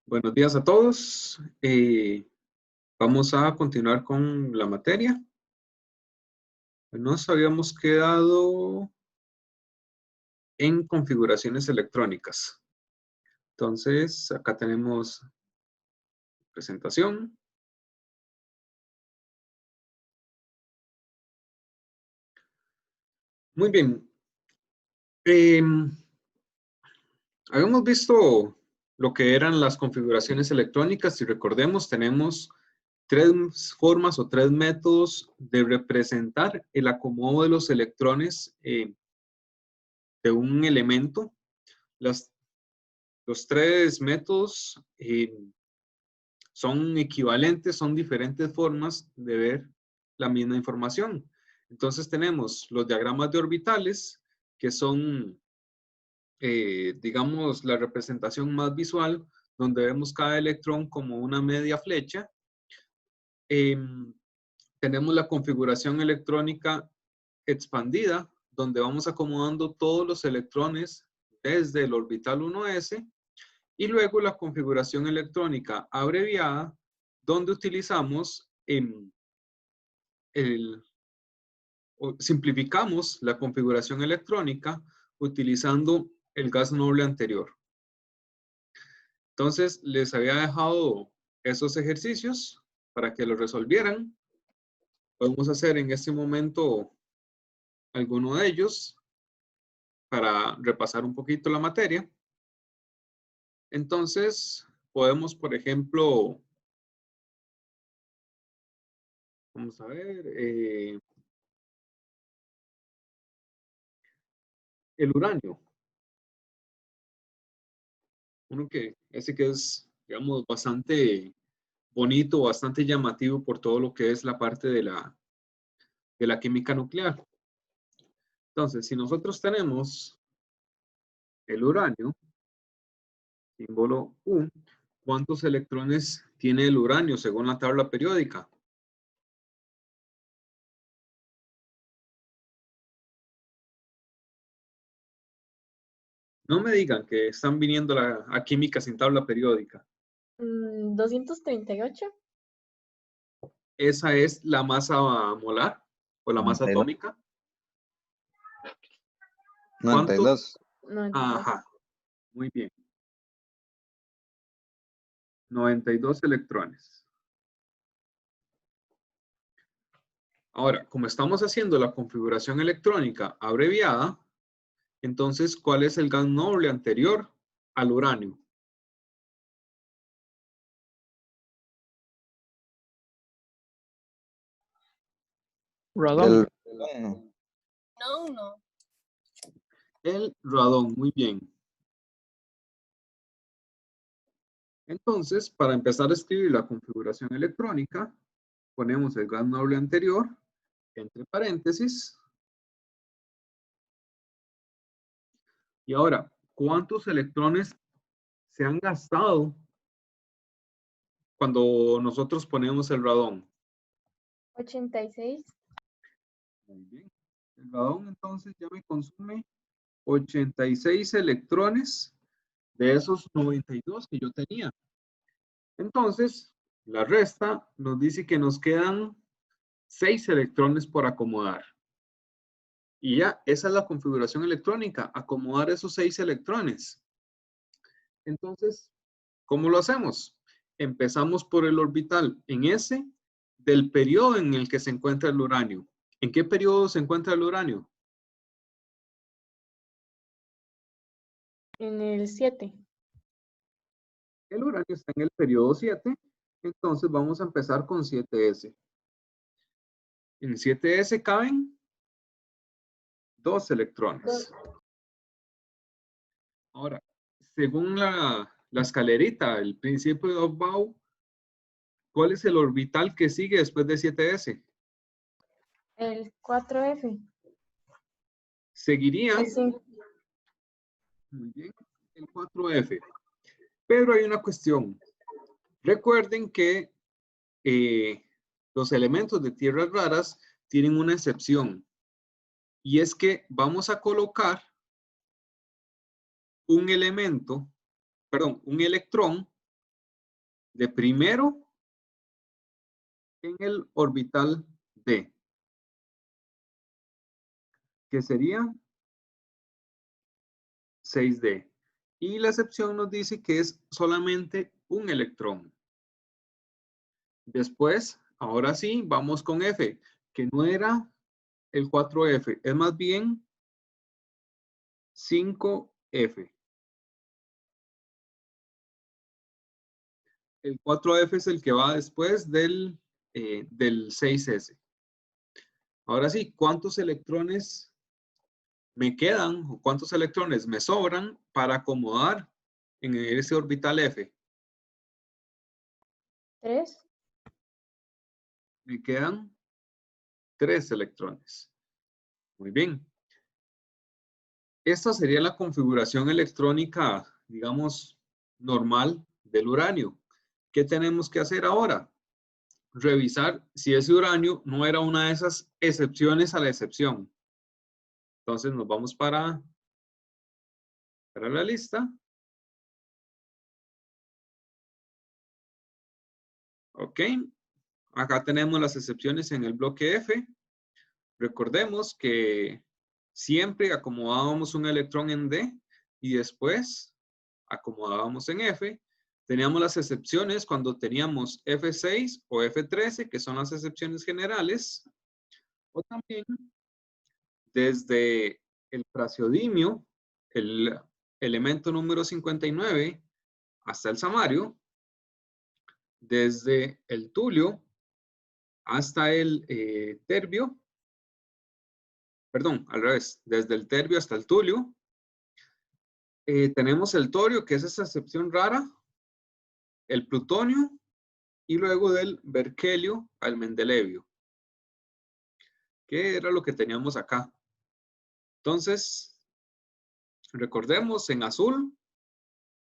Buenos días a todos. Vamos a continuar con la materia. Nos habíamos quedado en configuraciones electrónicas. Entonces, acá tenemos presentación. Muy bien. Habíamos visto lo que eran las configuraciones electrónicas y recordemos, tenemos tres formas o tres métodos de representar el acomodo de los electrones de un elemento. Los tres métodos son equivalentes, son diferentes formas de ver la misma información. Entonces tenemos los diagramas de orbitales, que son, digamos, la representación más visual, donde vemos cada electrón como una media flecha. Tenemos la configuración electrónica expandida, donde vamos acomodando todos los electrones desde el orbital 1s, y luego la configuración electrónica abreviada, donde utilizamos simplificamos la configuración electrónica utilizando el gas noble anterior. Entonces, les había dejado esos ejercicios para que los resolvieran. Podemos hacer en este momento alguno de ellos para repasar un poquito la materia. Entonces, podemos, por ejemplo, vamos a ver, el uranio. Uno que es, digamos, bastante bonito, bastante llamativo por todo lo que es la parte de la química nuclear. Entonces, si nosotros tenemos el uranio, símbolo U, ¿cuántos electrones tiene el uranio según la tabla periódica? No me digan que están viniendo a química sin tabla periódica. 238. Esa es la masa molar o la masa 92. atómica. 92. Ajá, muy bien. 92 electrones. Ahora, como estamos haciendo la configuración electrónica abreviada, entonces, ¿cuál es el gas noble anterior al uranio? Radón. No. El radón, muy bien. Entonces, para empezar a escribir la configuración electrónica, ponemos el gas noble anterior, entre paréntesis. Y ahora, ¿cuántos electrones se han gastado cuando nosotros ponemos el radón? 86. Muy bien. El radón entonces ya me consume 86 electrones de esos 92 que yo tenía. Entonces, la resta nos dice que nos quedan 6 electrones por acomodar. Y ya, esa es la configuración electrónica, acomodar esos 6 electrones. Entonces, ¿cómo lo hacemos? Empezamos por el orbital en S del periodo en el que se encuentra el uranio. ¿En qué periodo se encuentra el uranio? En el 7. El uranio está en el periodo 7, entonces vamos a empezar con 7s. En 7s caben 2 electrones. Ahora, según la escalerita, el principio de Aufbau, ¿cuál es el orbital que sigue después de 7s? El 4F. Seguiría, muy bien, el 4f. Pero hay una cuestión. Recuerden que los elementos de tierras raras tienen una excepción. Y es que vamos a colocar un electrón de primero en el orbital D, que sería 6D. Y la excepción nos dice que es solamente un electrón. Después, ahora sí, vamos con F, que no era el 4F, es más bien 5F. El 4F es el que va después del 6S. Ahora sí, ¿cuántos electrones me quedan o cuántos electrones me sobran para acomodar en ese orbital F? 3. Me quedan 3 electrones. Muy bien. Esta sería la configuración electrónica, digamos, normal del uranio. ¿Qué tenemos que hacer ahora? Revisar si ese uranio no era una de esas excepciones a la excepción. Entonces nos vamos para la lista. Ok. Acá tenemos las excepciones en el bloque F. Recordemos que siempre acomodábamos un electrón en D y después acomodábamos en F. Teníamos las excepciones cuando teníamos F6 o F13, que son las excepciones generales. O también desde el praseodimio, el elemento número 59, hasta el samario, desde el tulio hasta el terbio, perdón, al revés, desde el terbio hasta el tulio. Tenemos el torio, que es esa excepción rara, el plutonio, y luego del berkelio al mendelevio, que era lo que teníamos acá. Entonces, recordemos, en azul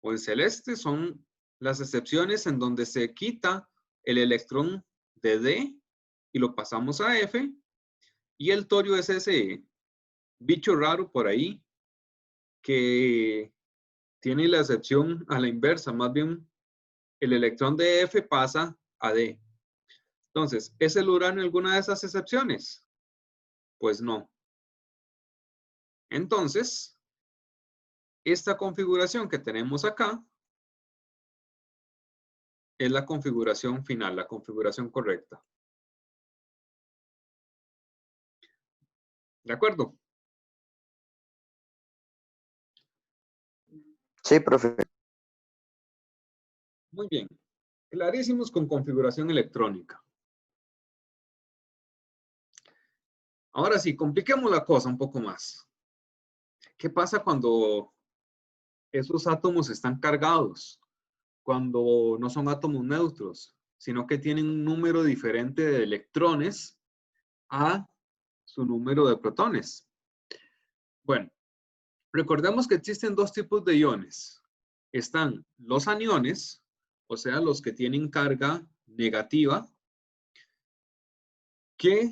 o en celeste son las excepciones en donde se quita el electrón de D y lo pasamos a F, y el torio es ese bicho raro por ahí que tiene la excepción a la inversa, más bien el electrón de F pasa a D. Entonces, ¿es el uranio alguna de esas excepciones? Pues no. Entonces, esta configuración que tenemos acá es la configuración final, la configuración correcta. ¿De acuerdo? Sí, profe. Muy bien. Clarísimos con configuración electrónica. Ahora sí, compliquemos la cosa un poco más. ¿Qué pasa cuando esos átomos están cargados? Cuando no son átomos neutros, sino que tienen un número diferente de electrones a su número de protones. Bueno, recordemos que existen dos tipos de iones. Están los aniones, o sea, los que tienen carga negativa, que,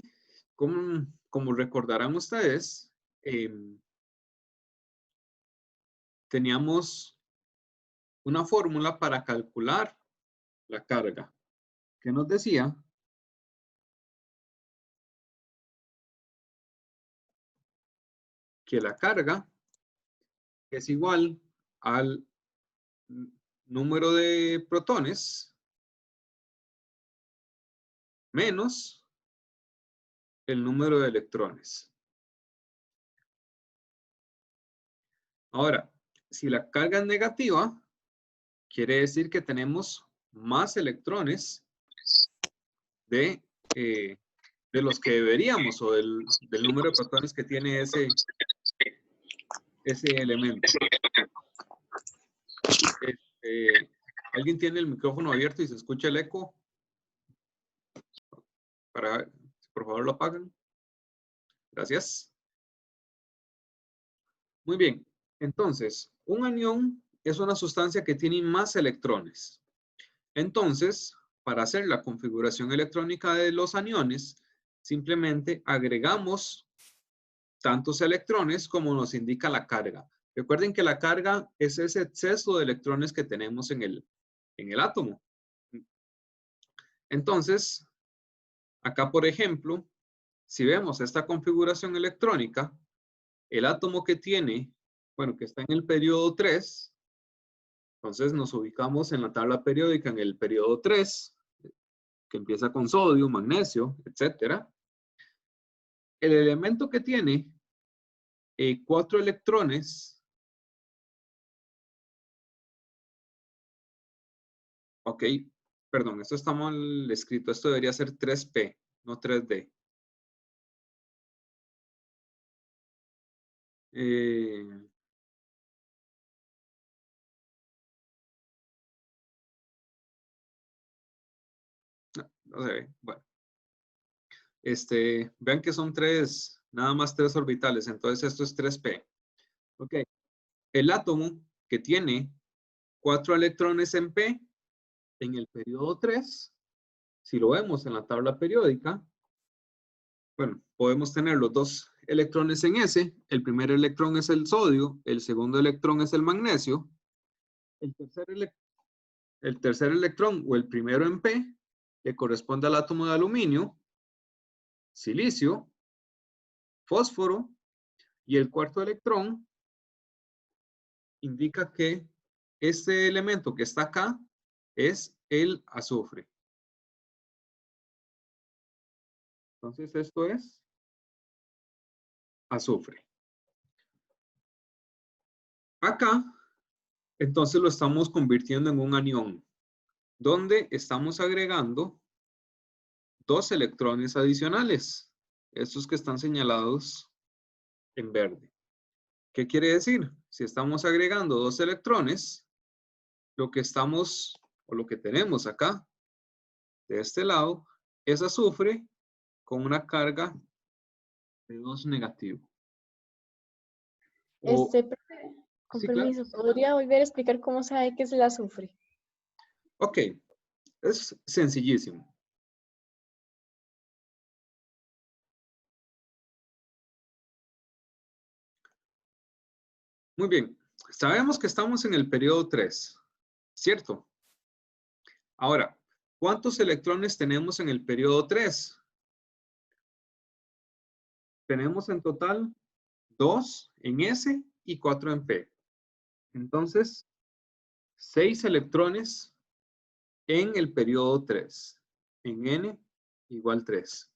como recordarán ustedes, teníamos una fórmula para calcular la carga, que nos decía que la carga es igual al número de protones menos el número de electrones. Ahora, si la carga es negativa, quiere decir que tenemos más electrones de los que deberíamos o del número de protones que tiene ese elemento. ¿Alguien tiene el micrófono abierto y se escucha el eco? Por favor, lo apagan. Gracias. Muy bien. Entonces, un anión es una sustancia que tiene más electrones. Entonces, para hacer la configuración electrónica de los aniones, simplemente agregamos tantos electrones como nos indica la carga. Recuerden que la carga es ese exceso de electrones que tenemos en el átomo. Entonces, acá, por ejemplo, si vemos esta configuración electrónica, el átomo que tiene, bueno, que está en el periodo 3, entonces nos ubicamos en la tabla periódica en el periodo 3, que empieza con sodio, magnesio, etc. El elemento que tiene 4 electrones, ok, perdón, esto está mal escrito, esto debería ser 3P, no 3D. No se ve, bueno. Vean que son nada más 3 orbitales, entonces esto es 3P. Ok, el átomo que tiene 4 electrones en P, en el periodo 3, si lo vemos en la tabla periódica, bueno, podemos tener los 2 electrones en S, el primer electrón es el sodio, el segundo electrón es el magnesio, el tercer electrón o el primero en P le corresponde al átomo de aluminio, silicio, fósforo, y el cuarto electrón indica que este elemento que está acá es el azufre. Entonces esto es azufre. Acá, entonces lo estamos convirtiendo en un anión, donde estamos agregando 2 electrones adicionales, estos que están señalados en verde. ¿Qué quiere decir? Si estamos agregando 2 electrones, lo que estamos, o lo que tenemos acá, de este lado, es azufre con una carga de 2 negativo. Profe, con Sí, claro. permiso, ¿podría volver a explicar cómo sabe qué es el azufre? Ok, es sencillísimo. Muy bien, sabemos que estamos en el periodo 3, ¿cierto? Ahora, ¿cuántos electrones tenemos en el periodo 3? Tenemos en total 2 en S y 4 en P. Entonces, 6 electrones en el periodo 3. En N igual 3.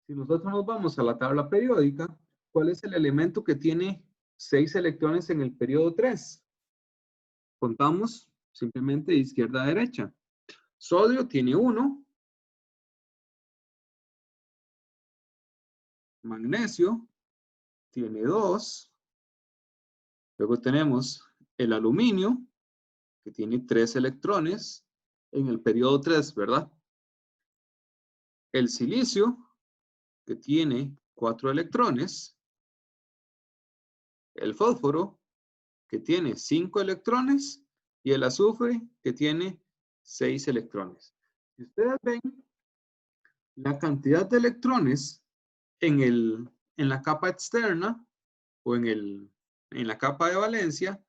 Si nosotros nos vamos a la tabla periódica, ¿cuál es el elemento que tiene 6 electrones en el periodo 3? Contamos simplemente de izquierda a derecha. Sodio tiene 1. Magnesio tiene 2. Luego tenemos el aluminio, que tiene 3 electrones en el periodo 3, ¿verdad? El silicio, que tiene 4 electrones. El fósforo, que tiene 5 electrones. Y el azufre, que tiene 6 electrones. Si ustedes ven, la cantidad de electrones en la capa externa o en la capa de valencia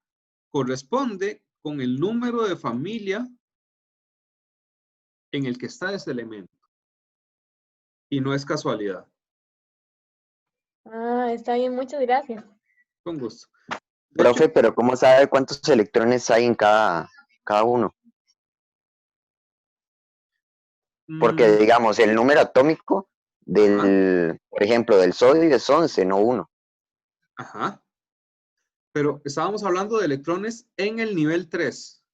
corresponde con el número de familia en el que está ese elemento. Y no es casualidad. Ah, está bien, muchas gracias. Con gusto. De Profe, hecho, pero ¿cómo sabe cuántos electrones hay en cada uno? Porque, digamos, el número atómico por ejemplo, del sodio es 11, no 1. Ajá. Pero estábamos hablando de electrones en el nivel 3.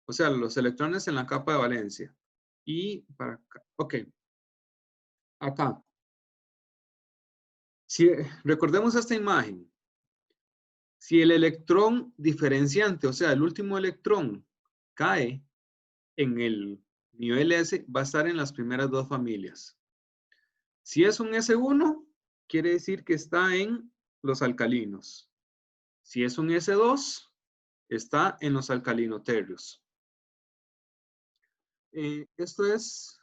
O sea, los electrones en la capa de valencia. Y para acá. Ok. Acá. Si recordemos esta imagen. Si el electrón diferenciante, o sea, el último electrón, cae en el nivel S, va a estar en las primeras 2 familias. Si es un S1, quiere decir que está en los alcalinos. Si es un S2, está en los alcalinoterrios. Esto es,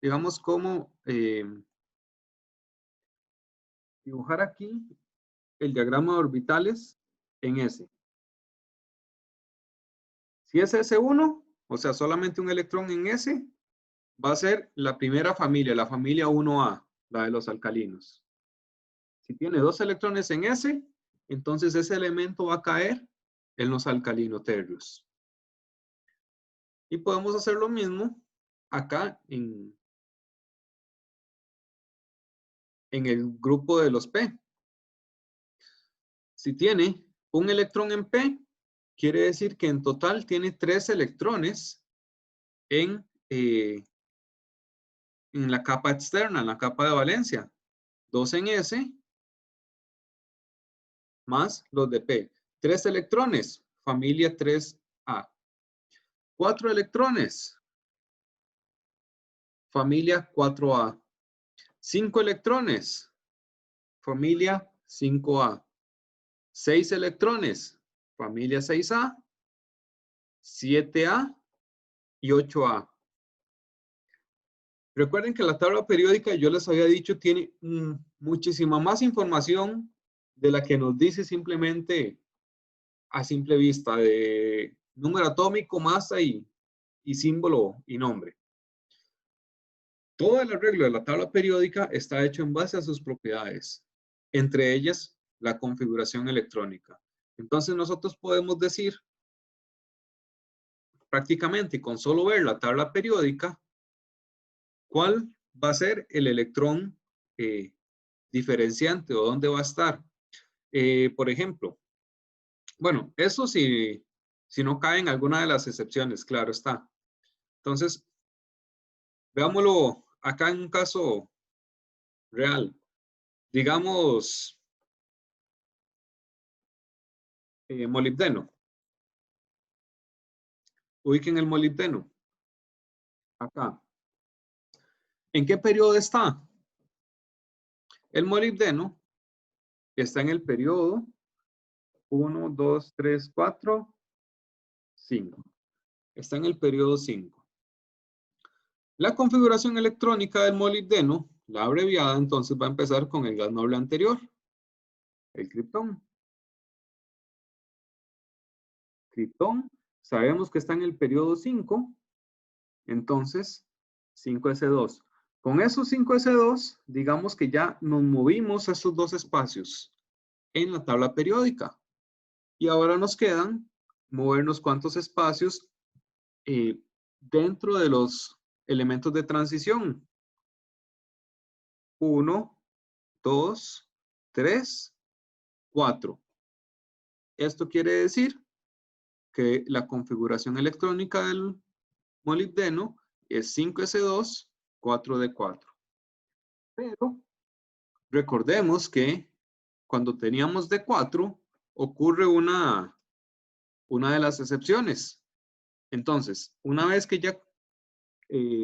digamos, como dibujar aquí el diagrama de orbitales en S. Si es S1, o sea, solamente un electrón en S, va a ser la primera familia, la familia 1A, la de los alcalinos. Si tiene 2 electrones en S, entonces ese elemento va a caer en los alcalinoterrios. Y podemos hacer lo mismo acá en el grupo de los P. Si tiene un electrón en P, quiere decir que en total tiene 3 electrones en la capa externa, en la capa de valencia. 2 en S más los de P. 3 electrones, familia 3A. 4 electrones, familia 4A. 5 electrones, familia 5A. 6 electrones, familia 6A. 7A y 8A. Recuerden que la tabla periódica, yo les había dicho, tiene muchísima más información de la que nos dice simplemente a simple vista, de número atómico, masa y símbolo y nombre. Todo el arreglo de la tabla periódica está hecho en base a sus propiedades, entre ellas la configuración electrónica. Entonces nosotros podemos decir prácticamente con solo ver la tabla periódica cuál va a ser el electrón diferenciante o dónde va a estar. Por ejemplo, bueno, eso si no cae en alguna de las excepciones, claro está. Entonces, veámoslo acá en un caso real. Digamos, molibdeno. Ubiquen el molibdeno. Acá. ¿En qué periodo está? El molibdeno está en el periodo 1, 2, 3, 4, 5. Está en el periodo 5. La configuración electrónica del molibdeno, la abreviada, entonces va a empezar con el gas noble anterior, el criptón. Criptón, sabemos que está en el periodo 5, entonces 5s2. Con esos 5s2, digamos que ya nos movimos esos dos espacios en la tabla periódica. Y ahora nos quedan movernos cuántos espacios dentro de los elementos de transición. 1, 2, 3, 4. Esto quiere decir que la configuración electrónica del molibdeno es 5s2, 4d4. Pero recordemos que cuando teníamos d4 ocurre una de las excepciones. Entonces, una vez que ya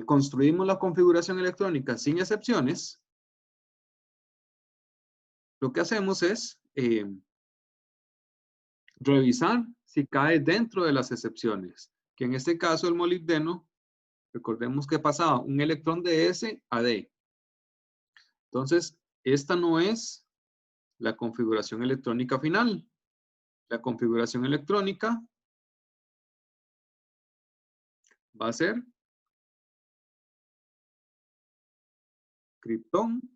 construimos la configuración electrónica sin excepciones, lo que hacemos es revisar si cae dentro de las excepciones, que en este caso el molibdeno, recordemos que pasaba un electrón de S a D. Entonces, esta no es la configuración electrónica final. La configuración electrónica va a ser criptón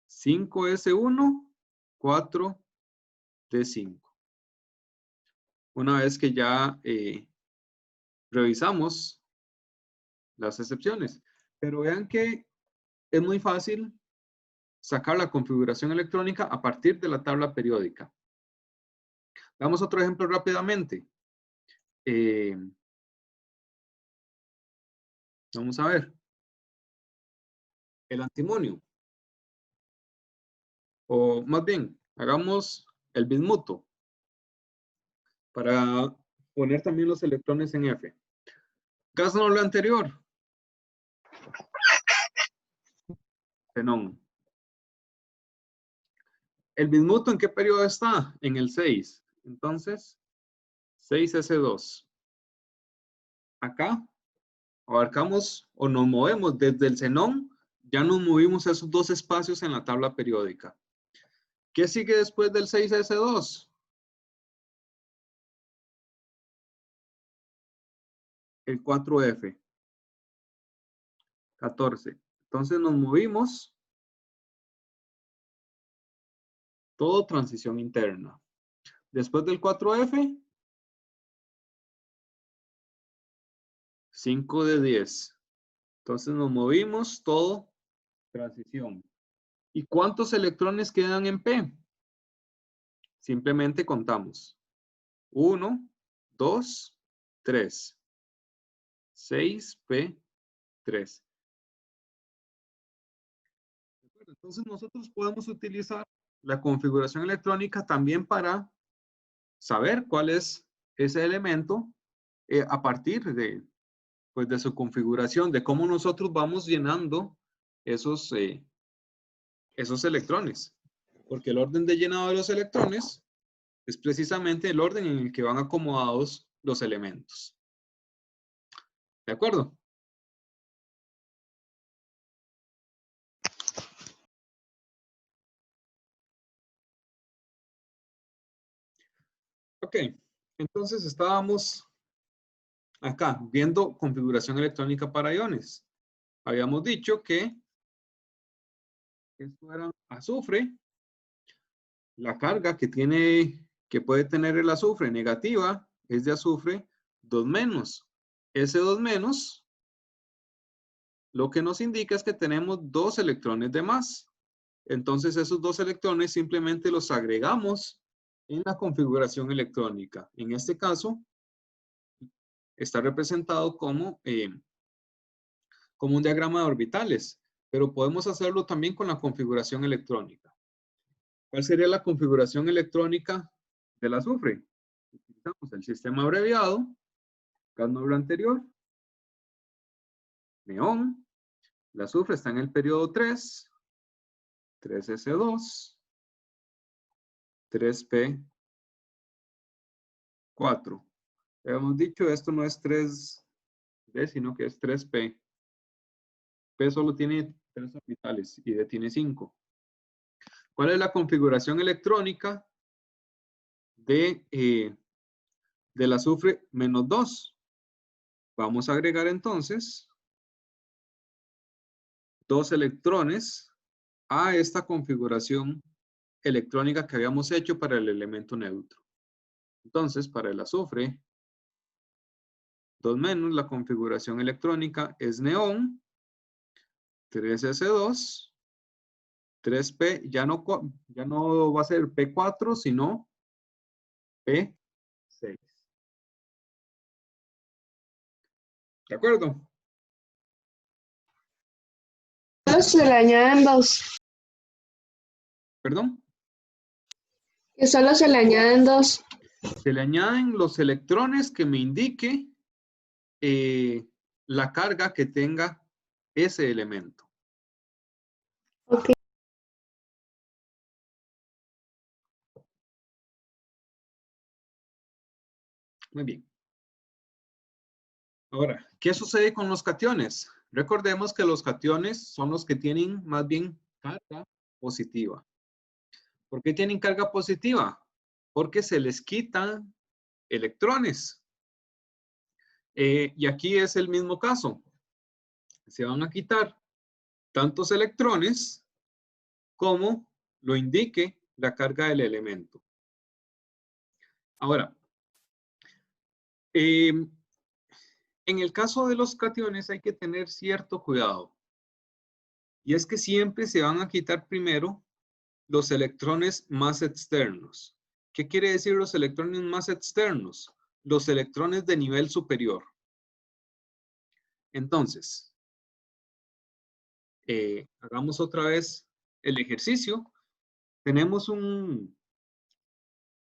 5s1, 4d5. Una vez que ya revisamos las excepciones. Pero vean que es muy fácil sacar la configuración electrónica a partir de la tabla periódica. Damos otro ejemplo rápidamente. Vamos a ver. El antimonio. O más bien, hagamos el bismuto. Para poner también los electrones en F. Gas noble anterior. Xenón. ¿El bismuto en qué periodo está? En el 6. Entonces, 6s2. Acá abarcamos o nos movemos desde el xenón, ya nos movimos esos dos espacios en la tabla periódica. ¿Qué sigue después del 6s2? el 4F. 14. Entonces nos movimos. Todo transición interna. Después del 4F, 5 de 10. Entonces nos movimos todo transición. ¿Y cuántos electrones quedan en P? Simplemente contamos. 1, 2, 3. 6P3. Entonces nosotros podemos utilizar la configuración electrónica también para saber cuál es ese elemento a partir de, pues, de su configuración, de cómo nosotros vamos llenando esos electrones. Porque el orden de llenado de los electrones es precisamente el orden en el que van acomodados los elementos. ¿De acuerdo? Ok, entonces estábamos acá viendo configuración electrónica para iones. Habíamos dicho que esto era azufre. La carga que puede tener el azufre negativa es de azufre 2 menos. Ese 2 menos lo que nos indica es que tenemos 2 electrones de más. Entonces esos 2 electrones simplemente los agregamos en la configuración electrónica. En este caso está representado como un diagrama de orbitales, pero podemos hacerlo también con la configuración electrónica. ¿Cuál sería la configuración electrónica del azufre? Utilizamos el sistema abreviado, gas noble anterior, neón, el azufre está en el periodo 3, 3S2, 3P4. Habíamos dicho, esto no es 3D, sino que es 3P. P solo tiene 3 orbitales y D tiene 5. ¿Cuál es la configuración electrónica del azufre menos 2? Vamos a agregar entonces 2 electrones a esta configuración electrónica que habíamos hecho para el elemento neutro. Entonces, para el azufre 2 menos, la configuración electrónica es neón, 3S2, 3P, ya no va a ser P4, sino P6. ¿De acuerdo? Se le añaden dos. ¿Perdón? Que solo se le añaden dos. Se le añaden los electrones que me indique la carga que tenga ese elemento. Ok. Muy bien. Ahora, ¿qué sucede con los cationes? Recordemos que los cationes son los que tienen más bien carga positiva. ¿Por qué tienen carga positiva? Porque se les quitan electrones. Y aquí es el mismo caso. Se van a quitar tantos electrones como lo indique la carga del elemento. Ahora, en el caso de los cationes hay que tener cierto cuidado. Y es que siempre se van a quitar primero los electrones más externos. ¿Qué quiere decir los electrones más externos? Los electrones de nivel superior. Entonces, hagamos otra vez el ejercicio. Tenemos un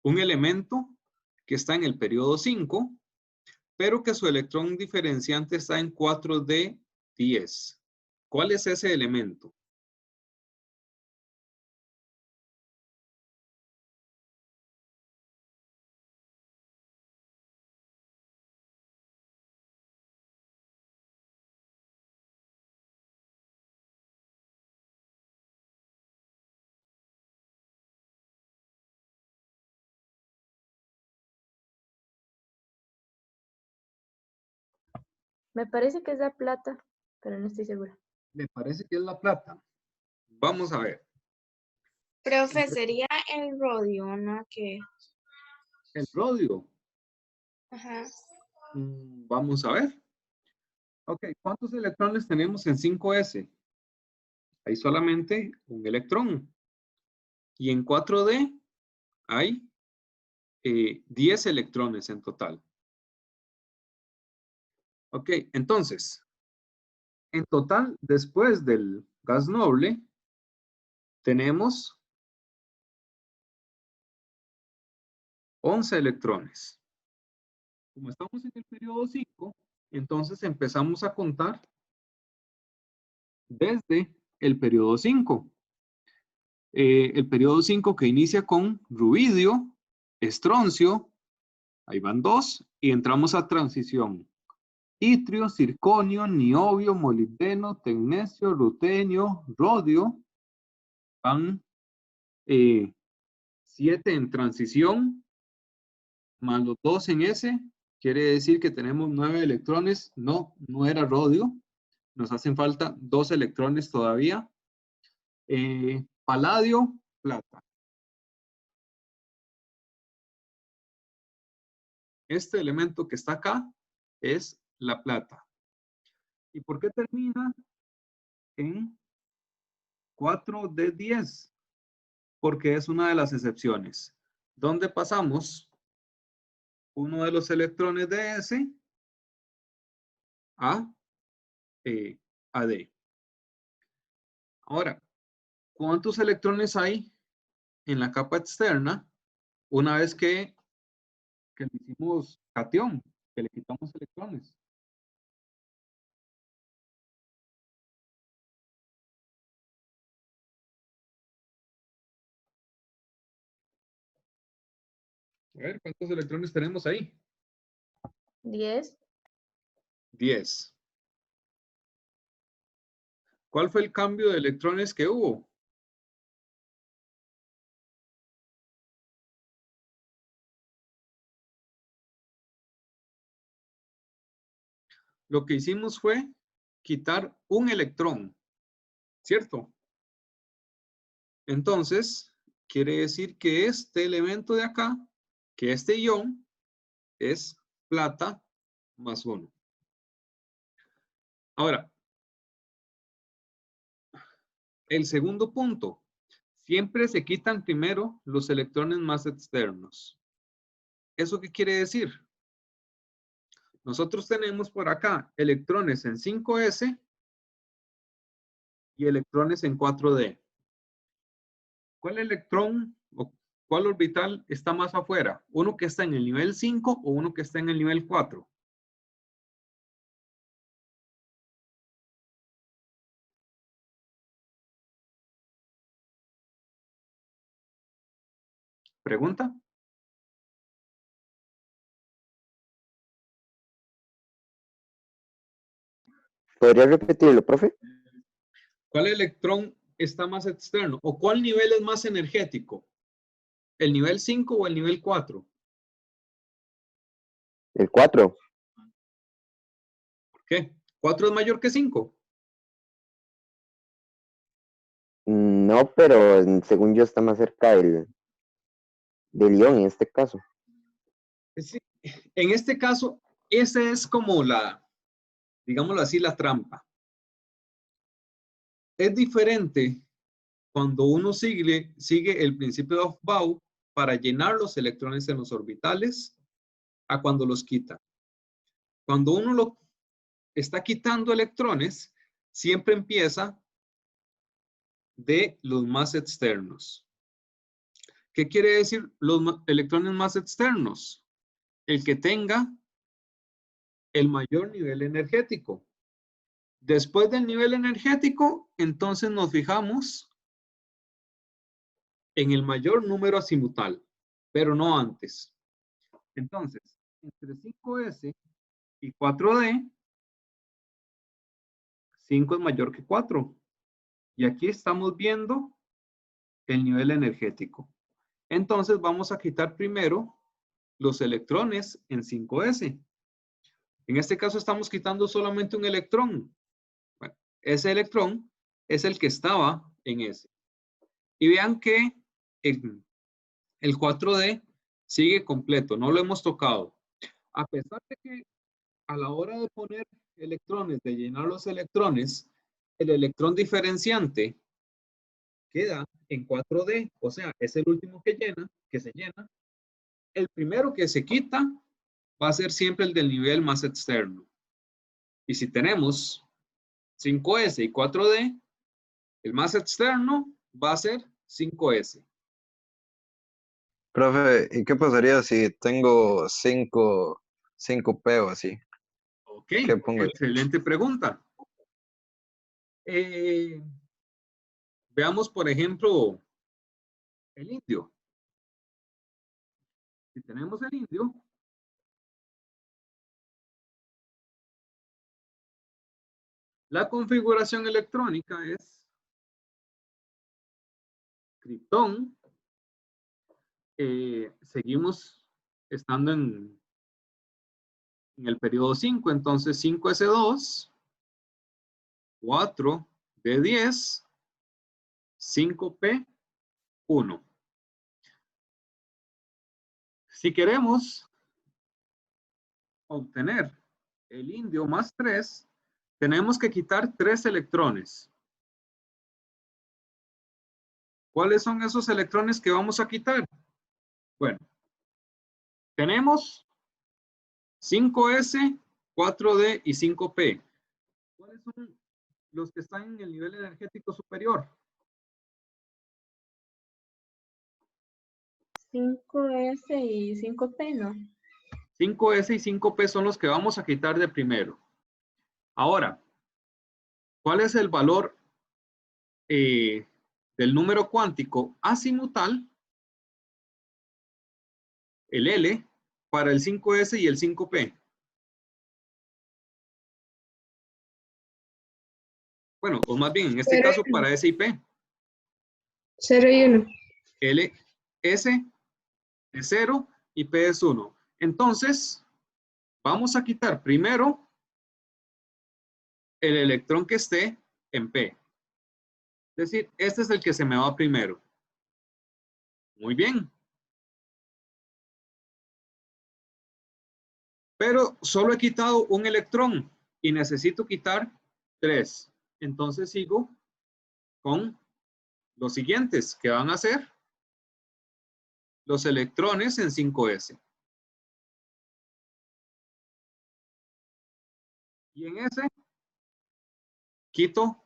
elemento que está en el periodo 5, pero que su electrón diferenciante está en 4D10. ¿Cuál es ese elemento? Me parece que es la plata, pero no estoy segura. Me parece que es la plata. Vamos a ver. Profe, sería el rodio, ¿no? Que, El rodio. ajá. Vamos a ver. Ok, ¿cuántos electrones tenemos en 5s? Hay solamente un electrón. Y en 4d hay 10 electrones en total. Ok, entonces, en total, después del gas noble, tenemos 11 electrones. Como estamos en el periodo 5, entonces empezamos a contar desde el periodo 5. El periodo 5 que inicia con rubidio, estroncio, ahí van 2, y entramos a transición. Itrio, circonio, niobio, molibdeno, tecnecio, rutenio, rodio, van 7 en transición, más los 2 en S, quiere decir que tenemos 9 electrones. No, no era rodio, nos hacen falta 2 electrones todavía. Paladio, plata. Este elemento que está acá es la plata. ¿Y por qué termina en 4 de 10? Porque es una de las excepciones. Donde pasamos uno de los electrones de S a D. Ahora, ¿cuántos electrones hay en la capa externa una vez que le hicimos cation, que le quitamos electrones? A ver, ¿cuántos electrones tenemos ahí? 10. 10. ¿Cuál fue el cambio de electrones que hubo? Lo que hicimos fue quitar un electrón, ¿cierto? Entonces, quiere decir que este elemento de acá, que este ion, es plata más 1. Ahora, el segundo punto. Siempre se quitan primero los electrones más externos. ¿Eso qué quiere decir? Nosotros tenemos por acá electrones en 5s y electrones en 4d. ¿Cuál electrón o cuál orbital está más afuera? ¿Uno que está en el nivel 5 o uno que está en el nivel 4? ¿Pregunta? ¿Podría repetirlo, profe? ¿Cuál electrón está más externo? ¿O cuál nivel es más energético? ¿El nivel 5 o el nivel 4? El 4. ¿Por qué? ¿4 es mayor que 5? No, pero según yo está más cerca del ion en este caso. Sí. En este caso, esa es como la, digámoslo así, la trampa. Es diferente cuando uno sigue el principio de Aufbau para llenar los electrones en los orbitales a cuando los quita. Cuando uno lo está quitando electrones, siempre empieza de los más externos. ¿Qué quiere decir los electrones más externos? El que tenga el mayor nivel energético. Después del nivel energético, entonces nos fijamos en el mayor número azimutal, pero no antes. Entonces, entre 5s y 4d, 5 es mayor que 4. Y aquí estamos viendo el nivel energético. Entonces vamos a quitar primero los electrones en 5s. En este caso estamos quitando solamente un electrón. Bueno, ese electrón es el que estaba en ese. Y vean que el 4D sigue completo, no lo hemos tocado. A pesar de que a la hora de poner electrones, de llenar los electrones, el electrón diferenciante queda en 4D, o sea, es el último que se llena. El primero que se quita va a ser siempre el del nivel más externo. Y si tenemos 5S y 4D, el más externo va a ser 5S. Profe, ¿y qué pasaría si tengo 5P o así? Ok, ¿Qué pongo yo? excelente pregunta. Veamos, por ejemplo, el indio. Si tenemos el indio, la configuración electrónica es criptón. Seguimos estando en el periodo 5, entonces 5S2, 4D10, 5P1. Si queremos obtener el indio más 3, tenemos que quitar 3 electrones. ¿Cuáles son esos electrones que vamos a quitar? Bueno, tenemos 5S, 4D y 5P. ¿Cuáles son los que están en el nivel energético superior? 5S y 5P, ¿no? 5S y 5P son los que vamos a quitar de primero. Ahora, ¿cuál es el valor del número cuántico azimutal, el L, para el 5S y el 5P? Bueno, o más bien, en este caso, para S y P. 0 y 1. L, S es 0 y P es 1. Entonces, vamos a quitar primero el electrón que esté en P. Es decir, este es el que se me va primero. Muy bien. Pero solo he quitado un electrón y necesito quitar 3. Entonces sigo con los siguientes, que van a ser los electrones en 5S. Y en ese quito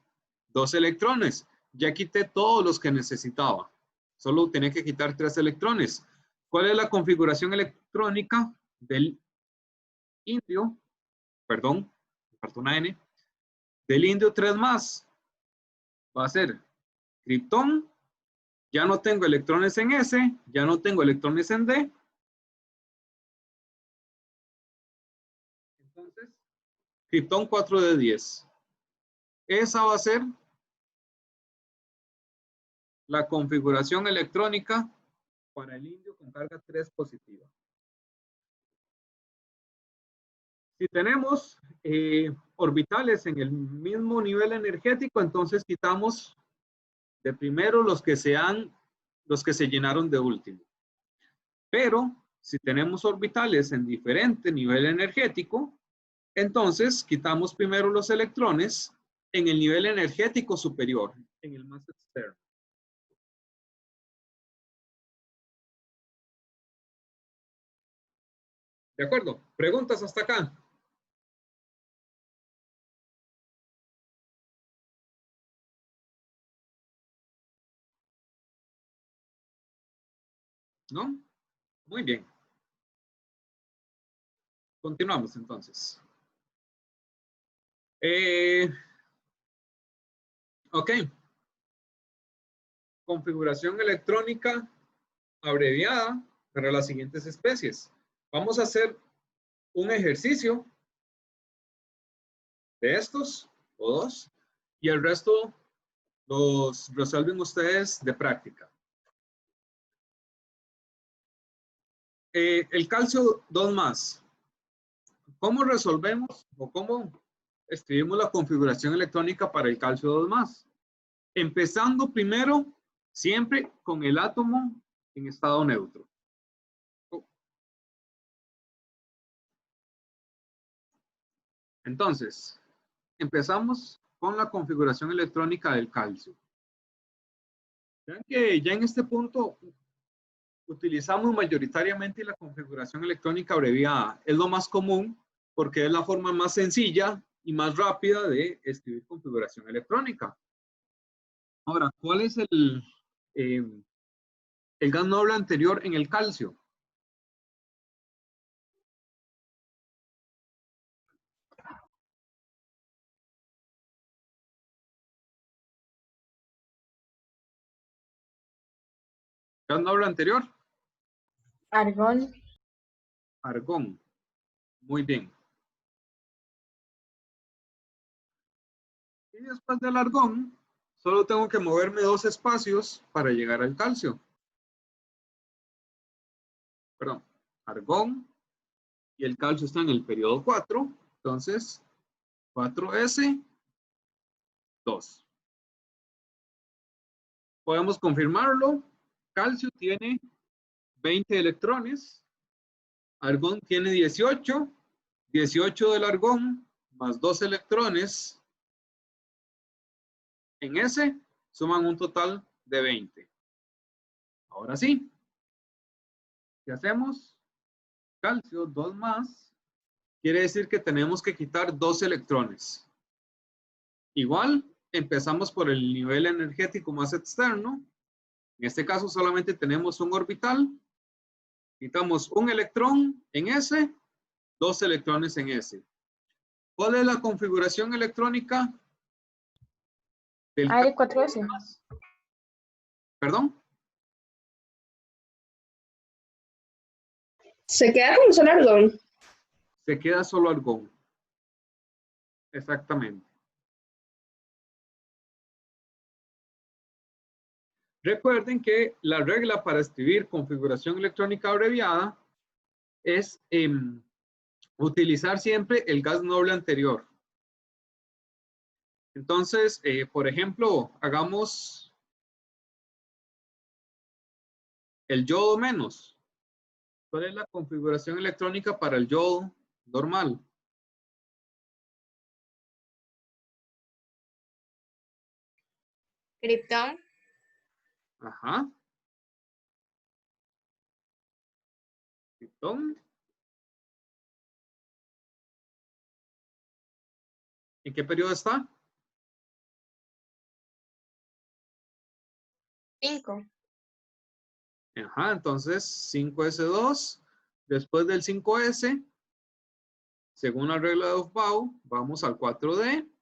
2 electrones. Ya quité todos los que necesitaba. Solo tenía que quitar 3 electrones. ¿Cuál es la configuración electrónica del indio? Perdón, me faltó una N. Del indio 3 más. Va a ser criptón. Ya no tengo electrones en S. Ya no tengo electrones en D. Entonces, criptón 4D10. Esa va a ser la configuración electrónica para el indio con carga 3 positiva. Si tenemos orbitales en el mismo nivel energético, entonces quitamos de primero los que se llenaron de último. Pero si tenemos orbitales en diferente nivel energético, entonces quitamos primero los electrones en el nivel energético superior, en el más externo. ¿De acuerdo? ¿Preguntas hasta acá? ¿No? Muy bien. Continuamos entonces. Ok. Configuración electrónica abreviada para las siguientes especies. Vamos a hacer un ejercicio de estos o 2 y el resto los resuelven ustedes de práctica. El calcio 2 más. ¿Cómo resolvemos o cómo escribimos la configuración electrónica para el calcio 2+? Empezando primero siempre con el átomo en estado neutro. Entonces, empezamos con la configuración electrónica del calcio. Vean que ya en este punto utilizamos mayoritariamente la configuración electrónica abreviada. Es lo más común porque es la forma más sencilla y más rápida de escribir configuración electrónica. Ahora, ¿cuál es el gas noble anterior en el calcio? ¿Gas noble anterior? Argón. Argón. Muy bien. Y después del argón, solo tengo que moverme 2 espacios para llegar al calcio. Perdón, argón y el calcio está en el periodo 4. Entonces, 4s, 2. Podemos confirmarlo. Calcio tiene 20 electrones. Argón tiene 18. 18 del argón más 2 electrones en S suman un total de 20. Ahora sí. ¿Qué hacemos? Calcio 2+. Quiere decir que tenemos que quitar 2 electrones. Igual, empezamos por el nivel energético más externo. En este caso solamente tenemos un orbital. Quitamos un electrón en S, 2 electrones en S. ¿Cuál es la configuración electrónica del AR4S. ¿Perdón? Se queda con solo argón. Se queda solo argón. Exactamente. Recuerden que la regla para escribir configuración electrónica abreviada es utilizar siempre el gas noble anterior. Entonces, por ejemplo, hagamos el yodo menos. ¿Cuál es la configuración electrónica para el yodo normal? Krypton. Ajá. Krypton. ¿En qué periodo está? 5. Ajá, entonces 5s2. Después del 5s, según la regla de Aufbau, vamos al 4d.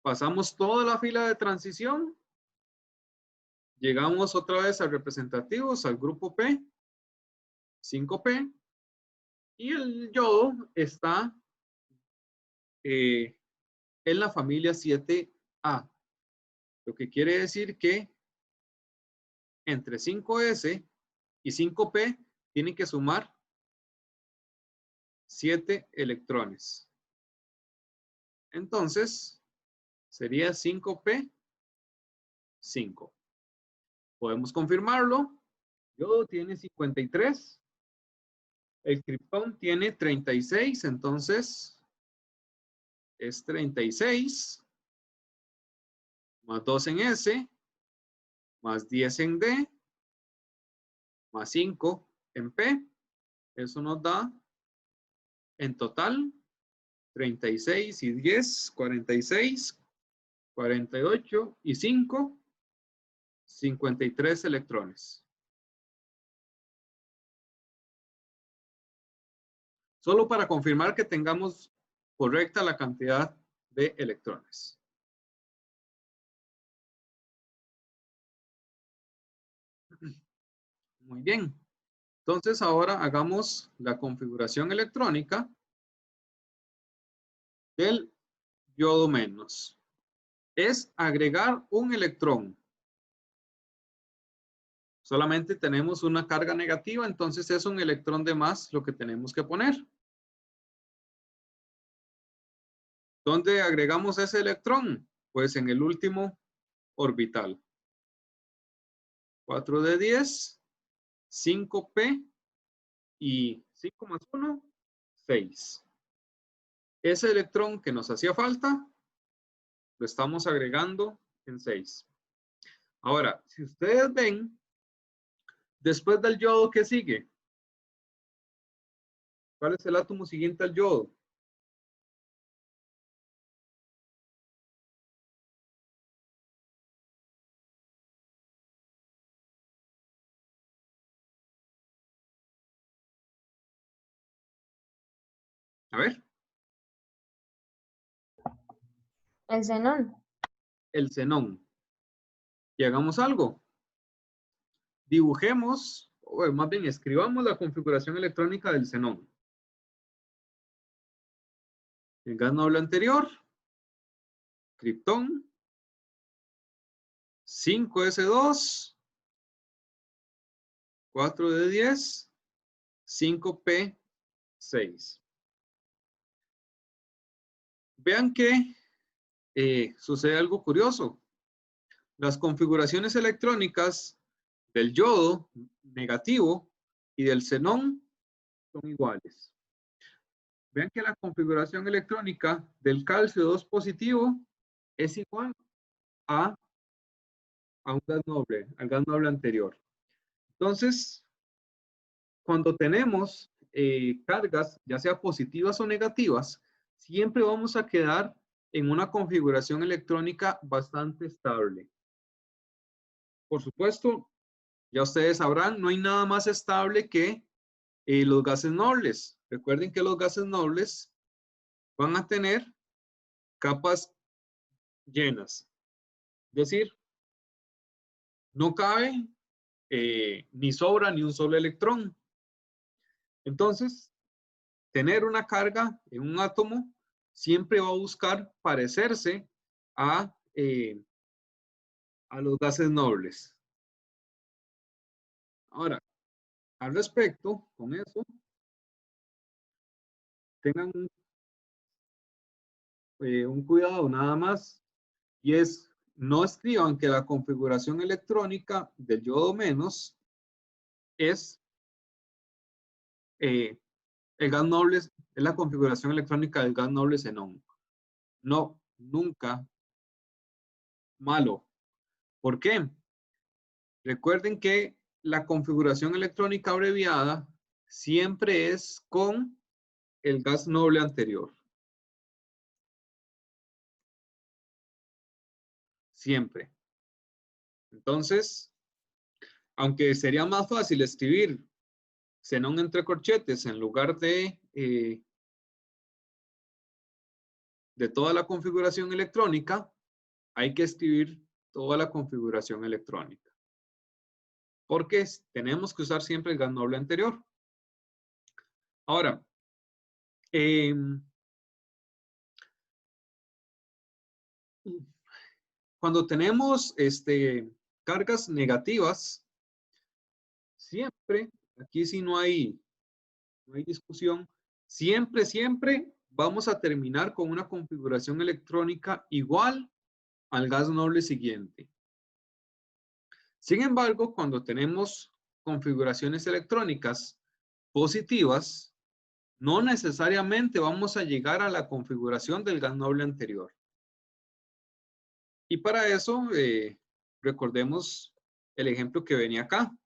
Pasamos toda la fila de transición. Llegamos otra vez a representativos, al grupo P, 5P. Y el yodo está en la familia 7A. Lo que quiere decir que entre 5S y 5P tienen que sumar 7 electrones. Entonces, sería 5P, 5. Podemos confirmarlo. Yodo tiene 53. El kriptón tiene 36. Entonces, es 36. Más 2 en S. Más 10 en D. Más 5 en P. Eso nos da, en total, 36 y 10, 46, 48 y 5, 53 electrones. Solo para confirmar que tengamos correcta la cantidad de electrones. Muy bien. Entonces ahora hagamos la configuración electrónica del yodo menos. Es agregar un electrón. Solamente tenemos una carga negativa, entonces es un electrón de más lo que tenemos que poner. ¿Dónde agregamos ese electrón? Pues en el último orbital. 4 de 10, 5p y 5 más 1, 6. Ese electrón que nos hacía falta, lo estamos agregando en 6. Ahora, si ustedes ven, después del yodo, ¿qué sigue? ¿Cuál es el átomo siguiente al yodo? A ver, El xenón. el xenón. Y hagamos algo. Dibujemos, o más bien escribamos la configuración electrónica del xenón. El gas noble anterior, criptón, 5s2, 4 de 10, 5p6. Vean que sucede algo curioso. Las configuraciones electrónicas del yodo negativo y del xenón son iguales. Vean que la configuración electrónica del calcio 2 positivo es igual a un gas noble, al gas noble anterior. Entonces, cuando tenemos cargas, ya sea positivas o negativas, siempre vamos a quedar en una configuración electrónica bastante estable. Por supuesto, ya ustedes sabrán, no hay nada más estable que los gases nobles. Recuerden que los gases nobles van a tener capas llenas. Es decir, no cabe ni sobra ni un solo electrón. Entonces, tener una carga en un átomo siempre va a buscar parecerse a los gases nobles. Ahora, al respecto, con eso, tengan un cuidado nada más, y es, no escriban que la configuración electrónica del yodo menos es el gas noble, es la configuración electrónica del gas noble xenón. No, nunca malo. ¿Por qué? Recuerden que la configuración electrónica abreviada siempre es con el gas noble anterior. Siempre. Entonces, aunque sería más fácil escribir xenón entre corchetes en lugar de toda la configuración electrónica, hay que escribir toda la configuración electrónica. Porque tenemos que usar siempre el gas noble anterior. Ahora, cuando tenemos cargas negativas, siempre, aquí sí no hay discusión, siempre vamos a terminar con una configuración electrónica igual al gas noble siguiente. Sin embargo, cuando tenemos configuraciones electrónicas positivas, no necesariamente vamos a llegar a la configuración del gas noble anterior. Y para eso, recordemos el ejemplo que venía acá.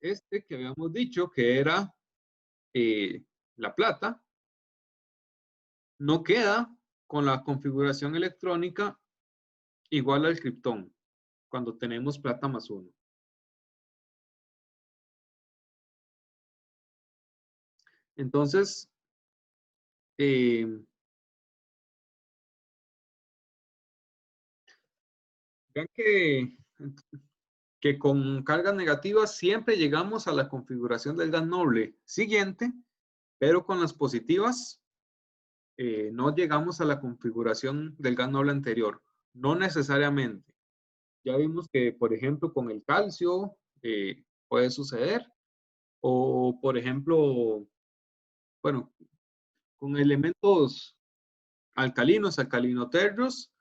Este que habíamos dicho que era la plata, no queda con la configuración electrónica igual al criptón, cuando tenemos plata más 1. Entonces, vean que con cargas negativas siempre llegamos a la configuración del gas noble siguiente, pero con las positivas no llegamos a la configuración del gas noble anterior. No necesariamente. Ya vimos que, por ejemplo, con el calcio puede suceder. O, por ejemplo, bueno, con elementos alcalinos, alcalinoterros,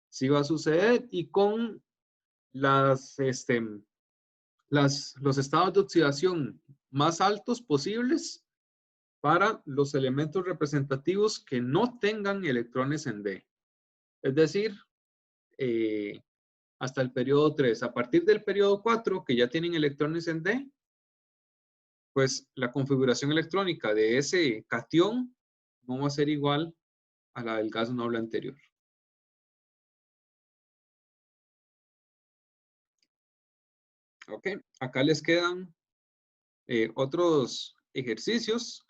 sí va a suceder, y con los estados de oxidación más altos posibles para los elementos representativos que no tengan electrones en D. Es decir, hasta el periodo 3. A partir del periodo 4, que ya tienen electrones en D, pues la configuración electrónica de ese catión no va a ser igual a la del gas noble anterior. Ok, acá les quedan otros ejercicios.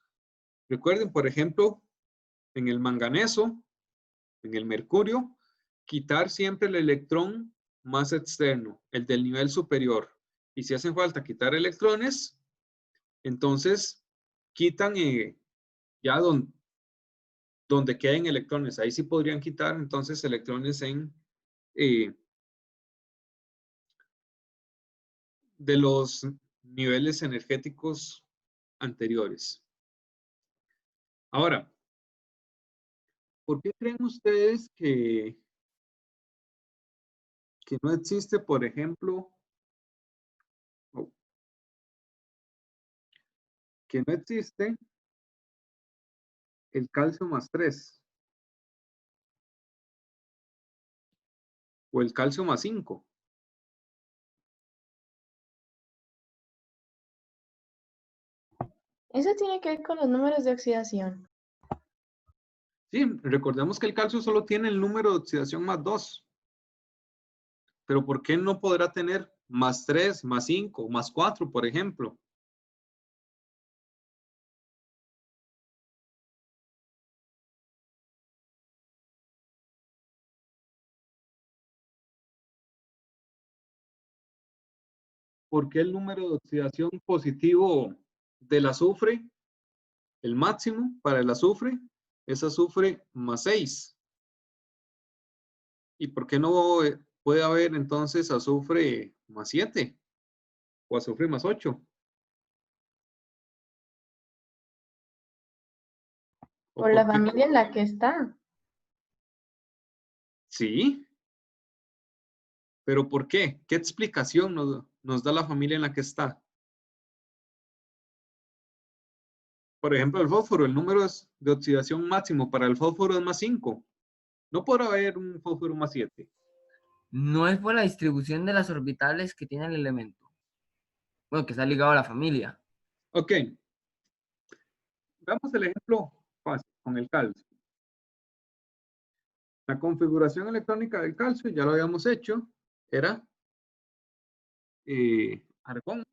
Recuerden, por ejemplo, en el manganeso, en el mercurio, quitar siempre el electrón más externo, el del nivel superior. Y si hacen falta quitar electrones, entonces quitan ya donde queden electrones. Ahí sí podrían quitar entonces electrones en de los niveles energéticos anteriores. Ahora, ¿por qué creen ustedes que no existe, por ejemplo, que no existe el calcio más 3 o el calcio más 5? Eso tiene que ver con los números de oxidación. Sí, recordemos que el calcio solo tiene el número de oxidación más 2. Pero ¿por qué no podrá tener más 3, más 5, más 4, por ejemplo? ¿Por qué el número de oxidación positivo del azufre, el máximo para el azufre, es azufre más 6? ¿Y por qué no puede haber entonces azufre más 7 o azufre más 8? ¿O Por la por qué? familia en la que está. Sí, pero ¿por qué? ¿Qué explicación nos da la familia en la que está? Por ejemplo, el fósforo, el número de oxidación máximo para el fósforo es más 5. No podrá haber un fósforo más 7. No es por la distribución de las orbitales que tiene el elemento. Bueno, que está ligado a la familia. Ok. Veamos el ejemplo fácil con el calcio. La configuración electrónica del calcio, ya lo habíamos hecho, era argón.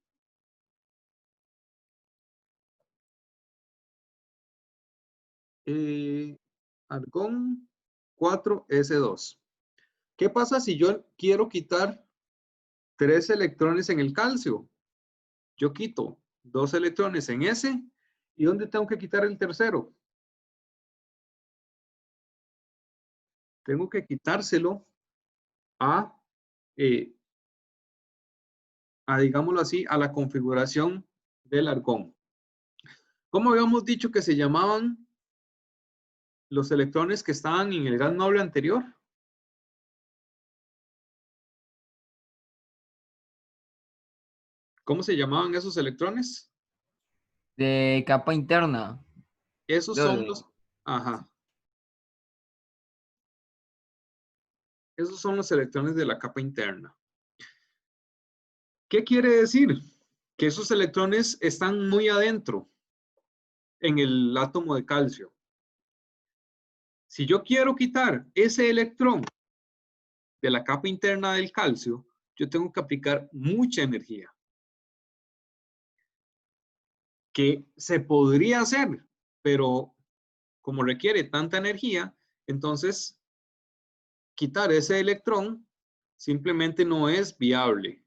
Argón 4s2. ¿Qué pasa si yo quiero quitar 3 electrones en el calcio? Yo quito 2 electrones en ese. ¿Y dónde tengo que quitar el tercero? Tengo que quitárselo digámoslo así, a la configuración del argón. ¿Cómo habíamos dicho que se llamaban los electrones que estaban en el gas noble anterior? ¿Cómo se llamaban esos electrones? De capa interna. Esos son los, ajá. Esos son los electrones de la capa interna. ¿Qué quiere decir? Que esos electrones están muy adentro en el átomo de calcio. Si yo quiero quitar ese electrón de la capa interna del calcio, yo tengo que aplicar mucha energía. Que se podría hacer, pero como requiere tanta energía, entonces quitar ese electrón simplemente no es viable.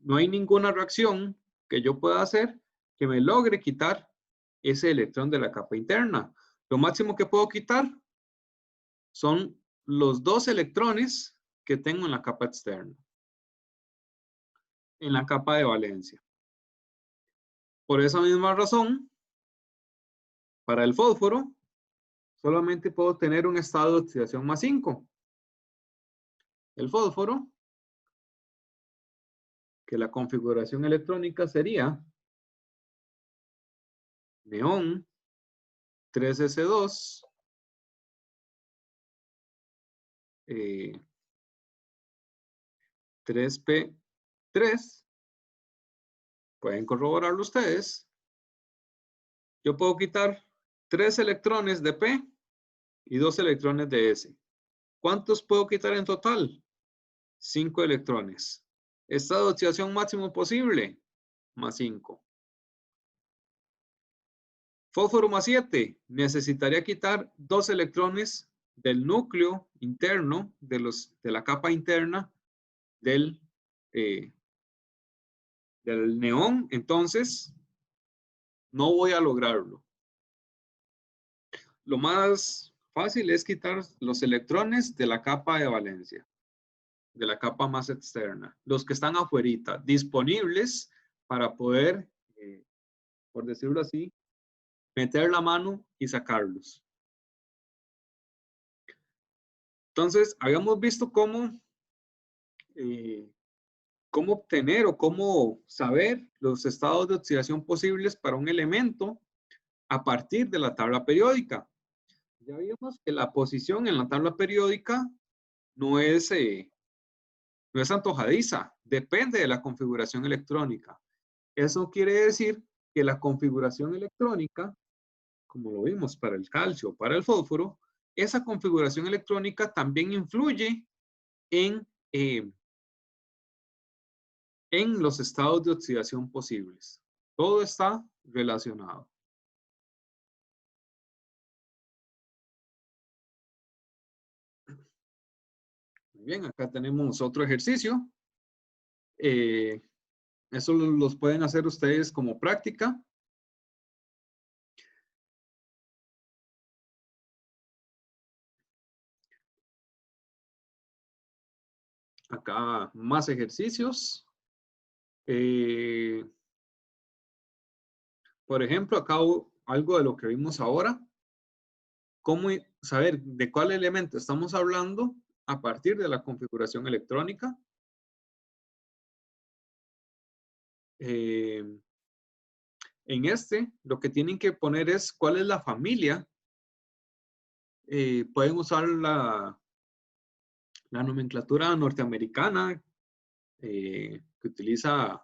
No hay ninguna reacción que yo pueda hacer que me logre quitar ese electrón de la capa interna. Lo máximo que puedo quitar son los 2 electrones que tengo en la capa externa, en la capa de valencia. Por esa misma razón, para el fósforo, solamente puedo tener un estado de oxidación más 5. El fósforo, que la configuración electrónica sería neón 3s2 3p3. Pueden corroborarlo ustedes. Yo puedo quitar 3 electrones de P y 2 electrones de S. ¿Cuántos puedo quitar en total? 5 electrones. Estado de oxidación máximo posible, más 5. Fósforo más 7. Necesitaría quitar 2 electrones del núcleo interno, de la capa interna del neón. Entonces, no voy a lograrlo. Lo más fácil es quitar los electrones de la capa de valencia, de la capa más externa, los que están afuerita, disponibles para poder, por decirlo así, meter la mano y sacarlos. Entonces, habíamos visto cómo obtener o cómo saber los estados de oxidación posibles para un elemento a partir de la tabla periódica. Ya vimos que la posición en la tabla periódica no es antojadiza, depende de la configuración electrónica. Eso quiere decir que la configuración electrónica, como lo vimos para el calcio, para el fósforo, esa configuración electrónica también influye en los estados de oxidación posibles. Todo está relacionado. Muy bien, acá tenemos otro ejercicio. Eso los pueden hacer ustedes como práctica. Acá más ejercicios. Por ejemplo, acá algo de lo que vimos ahora. ¿Cómo saber de cuál elemento estamos hablando a partir de la configuración electrónica? En lo que tienen que poner es cuál es la familia. Pueden usar la nomenclatura norteamericana que utiliza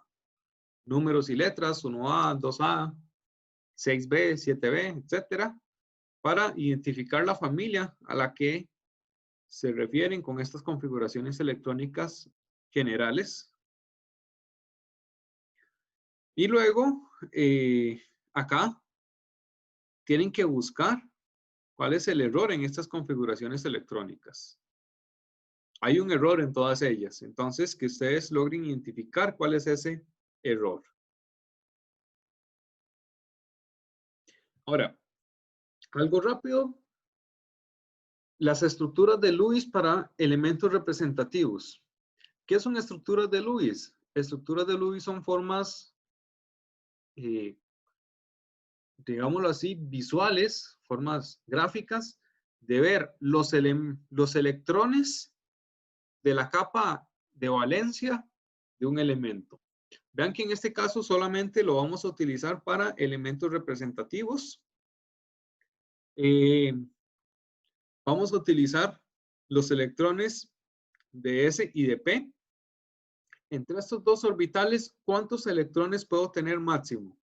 números y letras, 1A, 2A, 6B, 7B, etcétera, para identificar la familia a la que se refieren con estas configuraciones electrónicas generales. Y luego, acá, tienen que buscar cuál es el error en estas configuraciones electrónicas. Hay un error en todas ellas. Entonces, que ustedes logren identificar cuál es ese error. Ahora, algo rápido. Las estructuras de Lewis para elementos representativos. ¿Qué son estructuras de Lewis? Estructuras de Lewis son formas, digámoslo así, visuales, formas gráficas, de ver los electrones de la capa de valencia de un elemento. Vean que en este caso solamente lo vamos a utilizar para elementos representativos. Vamos a utilizar los electrones de S y de P. Entre estos dos orbitales, ¿cuántos electrones puedo tener máximo?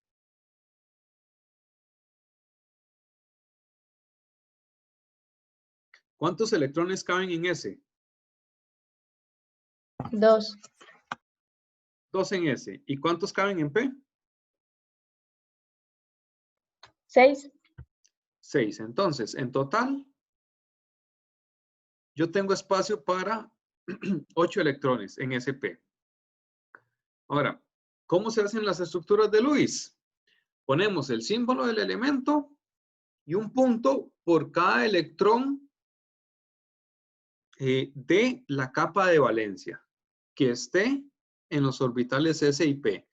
¿Cuántos electrones caben en S? 2. 2 en S. ¿Y cuántos caben en P? 6. 6. Entonces, en total, yo tengo espacio para 8 electrones en SP. Ahora, ¿cómo se hacen las estructuras de Lewis? Ponemos el símbolo del elemento y un punto por cada electrón de la capa de valencia que esté en los orbitales S y P.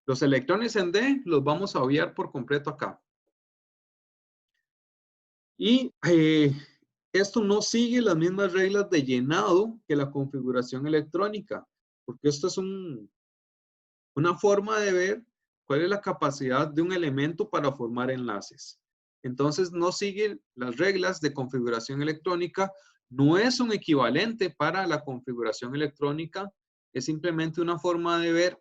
Los electrones en D los vamos a obviar por completo acá. Y esto no sigue las mismas reglas de llenado que la configuración electrónica, porque esto es una forma de ver cuál es la capacidad de un elemento para formar enlaces. Entonces, no sigue las reglas de configuración electrónica, no es un equivalente para la configuración electrónica, es simplemente una forma de ver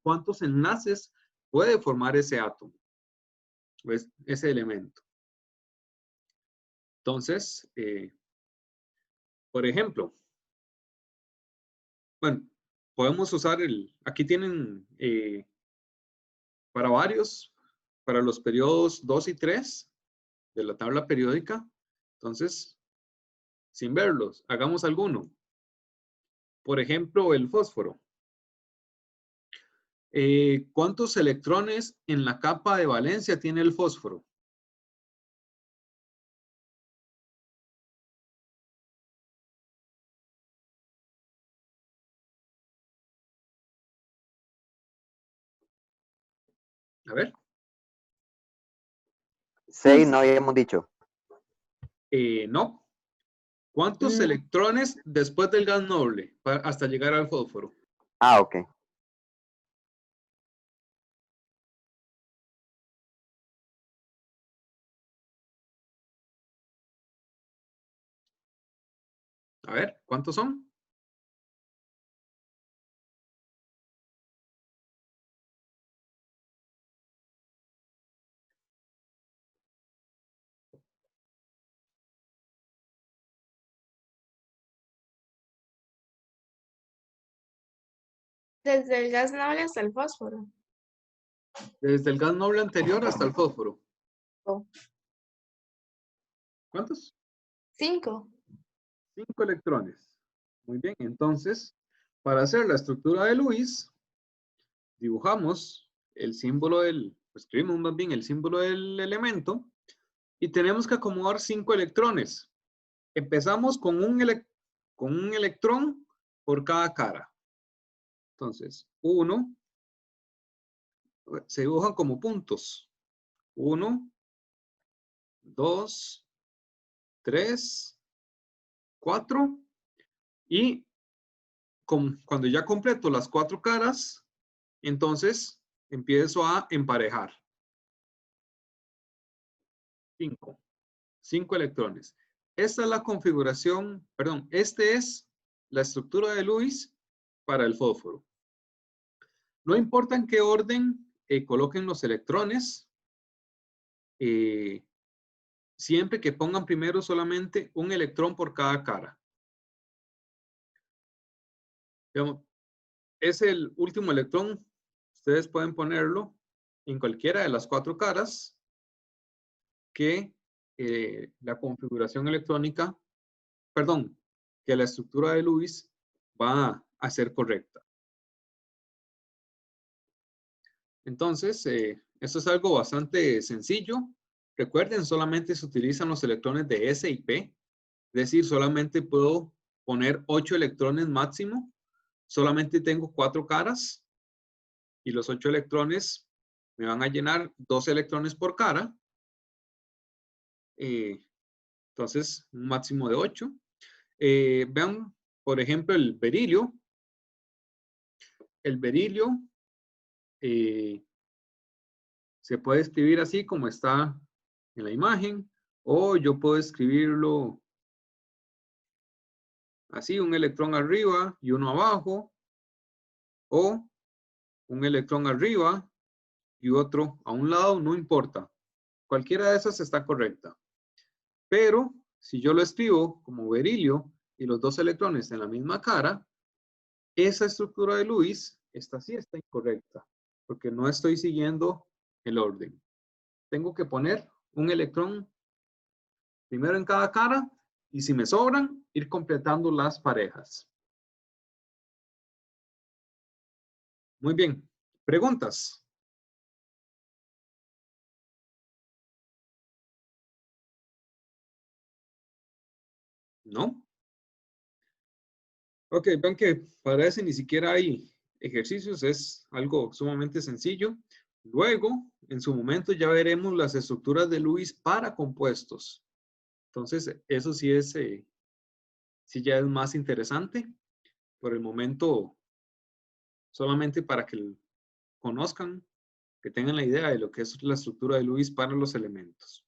cuántos enlaces puede formar ese átomo, pues, ese elemento. Entonces, por ejemplo, bueno, podemos usar aquí tienen para varios, para los periodos 2 y 3 de la tabla periódica. Entonces, sin verlos, hagamos alguno. Por ejemplo, el fósforo. ¿Cuántos electrones en la capa de valencia tiene el fósforo? A ver. 6 no habíamos dicho. No. ¿Cuántos electrones después del gas noble hasta llegar al fósforo? Ah, ok. A ver, ¿cuántos son? Desde el gas noble hasta el fósforo. Desde el gas noble anterior hasta el fósforo. Oh. ¿Cuántos? 5. 5 electrones. Muy bien, entonces, para hacer la estructura de Lewis, dibujamos el símbolo escribimos más bien el símbolo del elemento y tenemos que acomodar 5 electrones. Empezamos con un electrón por cada cara. Entonces, 1, se dibujan como puntos. 1, 2, 3, 4 y cuando ya completo las 4 caras, entonces empiezo a emparejar. 5 electrones. Esta es la configuración, perdón, este es la estructura de Lewis para el fósforo. No importa en qué orden coloquen los electrones, siempre que pongan primero solamente un electrón por cada cara. Digamos, es el último electrón, ustedes pueden ponerlo en cualquiera de las 4 caras que la configuración electrónica, perdón, que la estructura de Lewis va a ser correcta. Entonces, esto es algo bastante sencillo. Recuerden, solamente se utilizan los electrones de S y P, es decir, solamente puedo poner 8 electrones máximo, solamente tengo 4 caras y los 8 electrones me van a llenar 2 electrones por cara. Entonces, un máximo de 8. Vean, por ejemplo, el berilio. El berilio se puede escribir así como está en la imagen, o yo puedo escribirlo así, un electrón arriba y uno abajo, o un electrón arriba y otro a un lado, no importa. Cualquiera de esas está correcta. Pero si yo lo escribo como berilio y los 2 electrones en la misma cara, esa estructura de Lewis, esta sí está incorrecta, porque no estoy siguiendo el orden. Tengo que poner un electrón primero en cada cara y si me sobran, ir completando las parejas. Muy bien. ¿Preguntas? ¿No? Ok, ven que para ese ni siquiera hay ejercicios, es algo sumamente sencillo. Luego, en su momento, ya veremos las estructuras de Lewis para compuestos. Entonces, eso sí es, sí ya es más interesante. Por el momento, solamente para que conozcan, que tengan la idea de lo que es la estructura de Lewis para los elementos.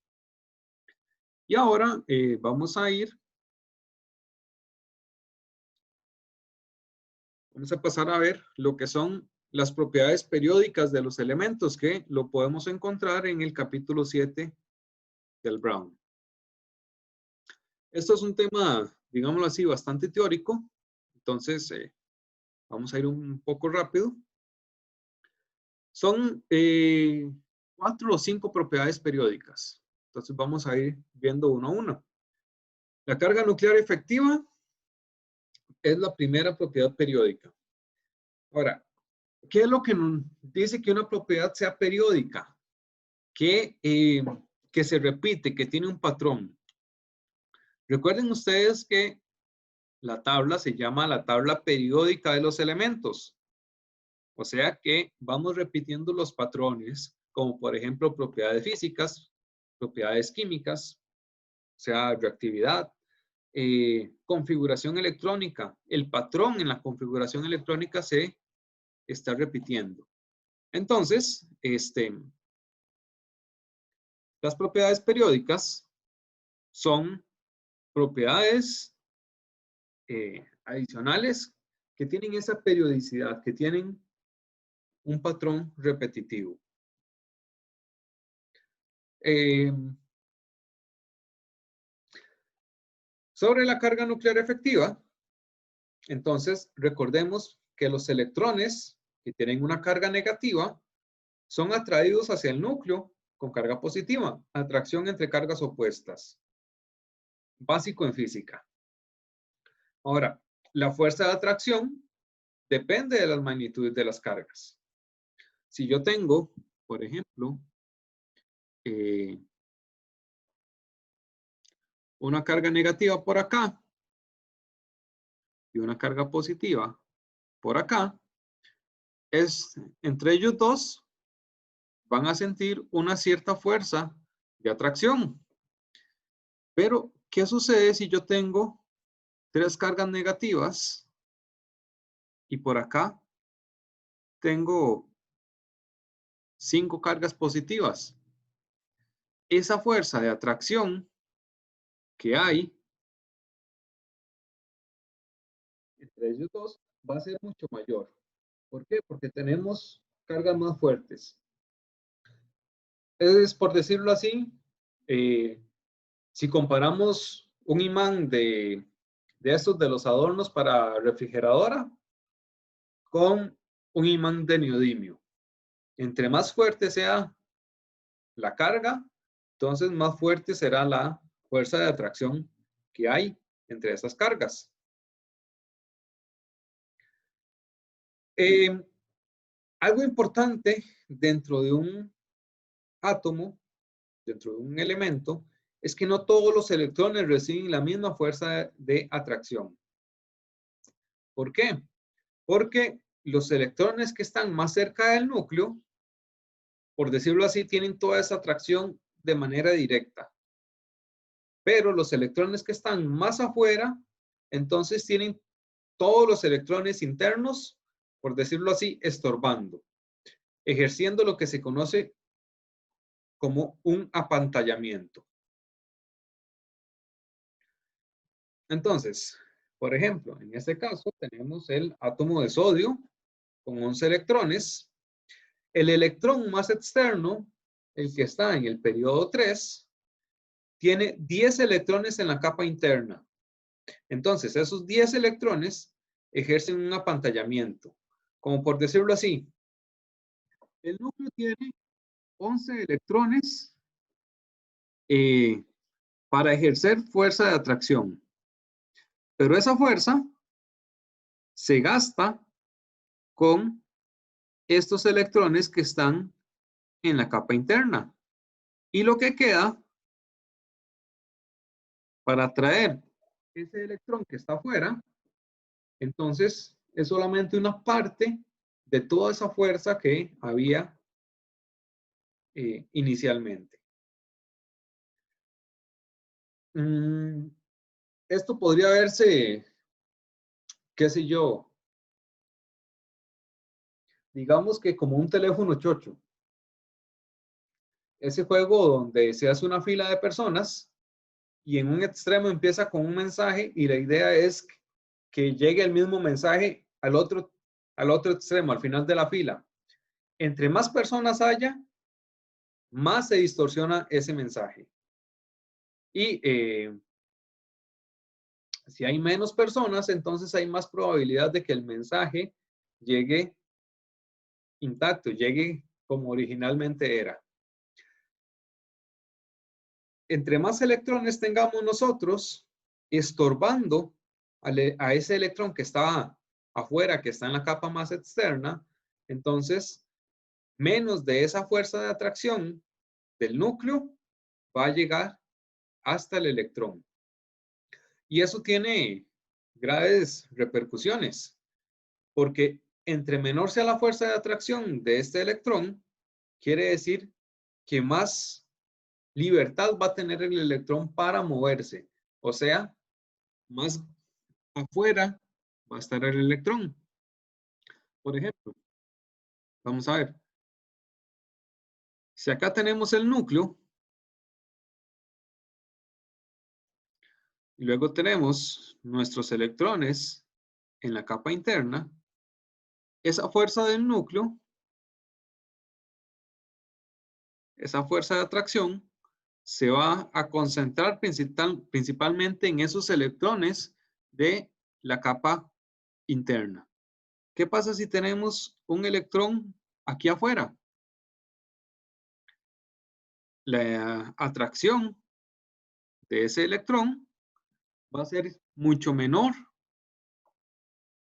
Y ahora vamos a pasar a ver lo que son las propiedades periódicas de los elementos, que lo podemos encontrar en el capítulo 7 del Brown. Esto es un tema, digámoslo así, bastante teórico. Entonces, vamos a ir un poco rápido. Son 4 o 5 propiedades periódicas. Entonces, vamos a ir viendo uno a uno. La carga nuclear efectiva es la primera propiedad periódica. Ahora, ¿qué es lo que nos dice que una propiedad sea periódica? Que se repite, que tiene un patrón. Recuerden ustedes que la tabla se llama la tabla periódica de los elementos. O sea que vamos repitiendo los patrones, como por ejemplo propiedades físicas, propiedades químicas, o sea, reactividad, configuración electrónica. El patrón en la configuración electrónica se está repitiendo. Entonces, las propiedades periódicas son propiedades adicionales que tienen esa periodicidad, que tienen un patrón repetitivo. Sobre la carga nuclear efectiva, entonces recordemos que los electrones que tienen una carga negativa son atraídos hacia el núcleo con carga positiva, atracción entre cargas opuestas. Básico en física. Ahora, la fuerza de atracción depende de las magnitudes de las cargas. Si yo tengo, por ejemplo, una carga negativa por acá y una carga positiva por acá, entre ellos dos van a sentir una cierta fuerza de atracción. Pero, ¿qué sucede si yo tengo 3 cargas negativas y por acá tengo 5 cargas positivas? Esa fuerza de atracción que hay entre ellos dos va a ser mucho mayor. ¿Por qué? Porque tenemos cargas más fuertes. Es, por decirlo así, si comparamos un imán de estos de los adornos para refrigeradora con un imán de neodimio. Entre más fuerte sea la carga, entonces más fuerte será la fuerza de atracción que hay entre esas cargas. Algo importante dentro de un átomo, dentro de un elemento, es que no todos los electrones reciben la misma fuerza de atracción. ¿Por qué? Porque los electrones que están más cerca del núcleo, por decirlo así, tienen toda esa atracción de manera directa. Pero los electrones que están más afuera, entonces tienen todos los electrones internos, por decirlo así, estorbando, ejerciendo lo que se conoce como un apantallamiento. Entonces, por ejemplo, en este caso tenemos el átomo de sodio con 11 electrones. El electrón más externo, el que está en el periodo 3, tiene 10 electrones en la capa interna. Entonces, esos 10 electrones ejercen un apantallamiento. Como por decirlo así, el núcleo tiene 11 electrones para ejercer fuerza de atracción. Pero esa fuerza se gasta con estos electrones que están en la capa interna. Y lo que queda para atraer ese electrón que está afuera, entonces es solamente una parte de toda esa fuerza que había inicialmente. Esto podría verse, qué sé yo, digamos que como un teléfono chocho. Ese juego donde se hace una fila de personas y en un extremo empieza con un mensaje y la idea es que llegue el mismo mensaje al otro extremo, al final de la fila. Entre más personas haya, más se distorsiona ese mensaje. Y si hay menos personas, entonces hay más probabilidad de que el mensaje llegue intacto, llegue como originalmente era. Entre más electrones tengamos nosotros estorbando a ese electrón que está afuera, que está en la capa más externa, entonces menos de esa fuerza de atracción del núcleo va a llegar hasta el electrón. Y eso tiene graves repercusiones, porque entre menor sea la fuerza de atracción de este electrón, quiere decir que más libertad va a tener el electrón para moverse. O sea, más afuera va a estar el electrón. Por ejemplo, vamos a ver. Si acá tenemos el núcleo, y luego tenemos nuestros electrones en la capa interna, esa fuerza del núcleo, esa fuerza de atracción, se va a concentrar principalmente en esos electrones de la capa interna. ¿Qué pasa si tenemos un electrón aquí afuera? La atracción de ese electrón va a ser mucho menor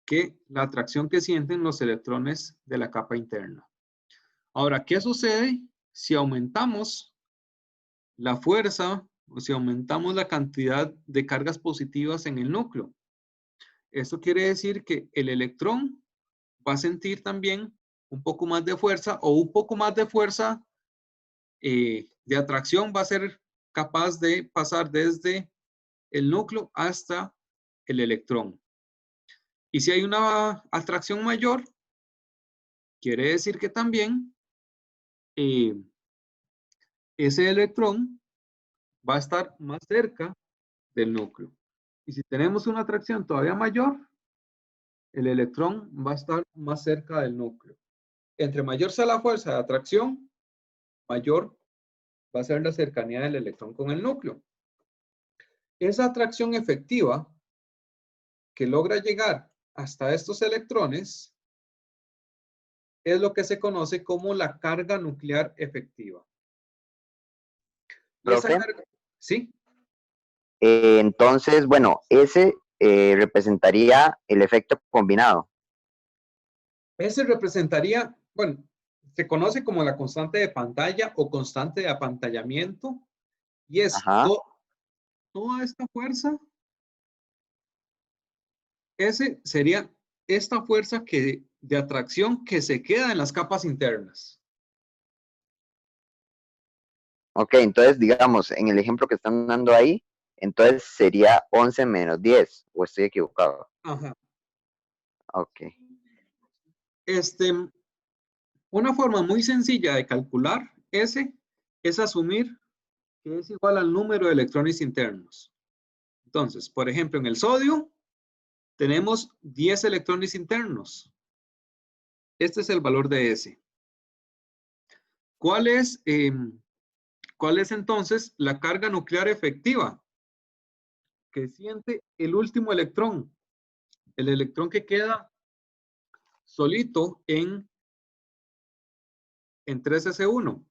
que la atracción que sienten los electrones de la capa interna. Ahora, ¿qué sucede si aumentamos la fuerza o si aumentamos la cantidad de cargas positivas en el núcleo? Esto quiere decir que el electrón va a sentir también un poco más de fuerza o un poco más de fuerza de atracción, va a ser capaz de pasar desde el núcleo hasta el electrón. Y si hay una atracción mayor, quiere decir que también ese electrón va a estar más cerca del núcleo. Y si tenemos una atracción todavía mayor, el electrón va a estar más cerca del núcleo. Entre mayor sea la fuerza de atracción, mayor va a ser la cercanía del electrón con el núcleo. Esa atracción efectiva que logra llegar hasta estos electrones es lo que se conoce como la carga nuclear efectiva. Y esa Profe, carga, ¿sí? entonces, bueno, ese representaría el efecto combinado. Ese representaría, bueno, se conoce como la constante de pantalla o constante de apantallamiento y es Ajá. toda esta fuerza, ese sería esta fuerza de atracción que se queda en las capas internas. Ok, entonces, digamos, en el ejemplo que están dando ahí, entonces sería 11 menos 10, o estoy equivocado. Ajá. Ok. Una forma muy sencilla de calcular ese es asumir que es igual al número de electrones internos. Entonces, por ejemplo, en el sodio tenemos 10 electrones internos. Este es el valor de S. ¿Cuál es entonces la carga nuclear efectiva que siente el último electrón? El electrón que queda solito en 3s1.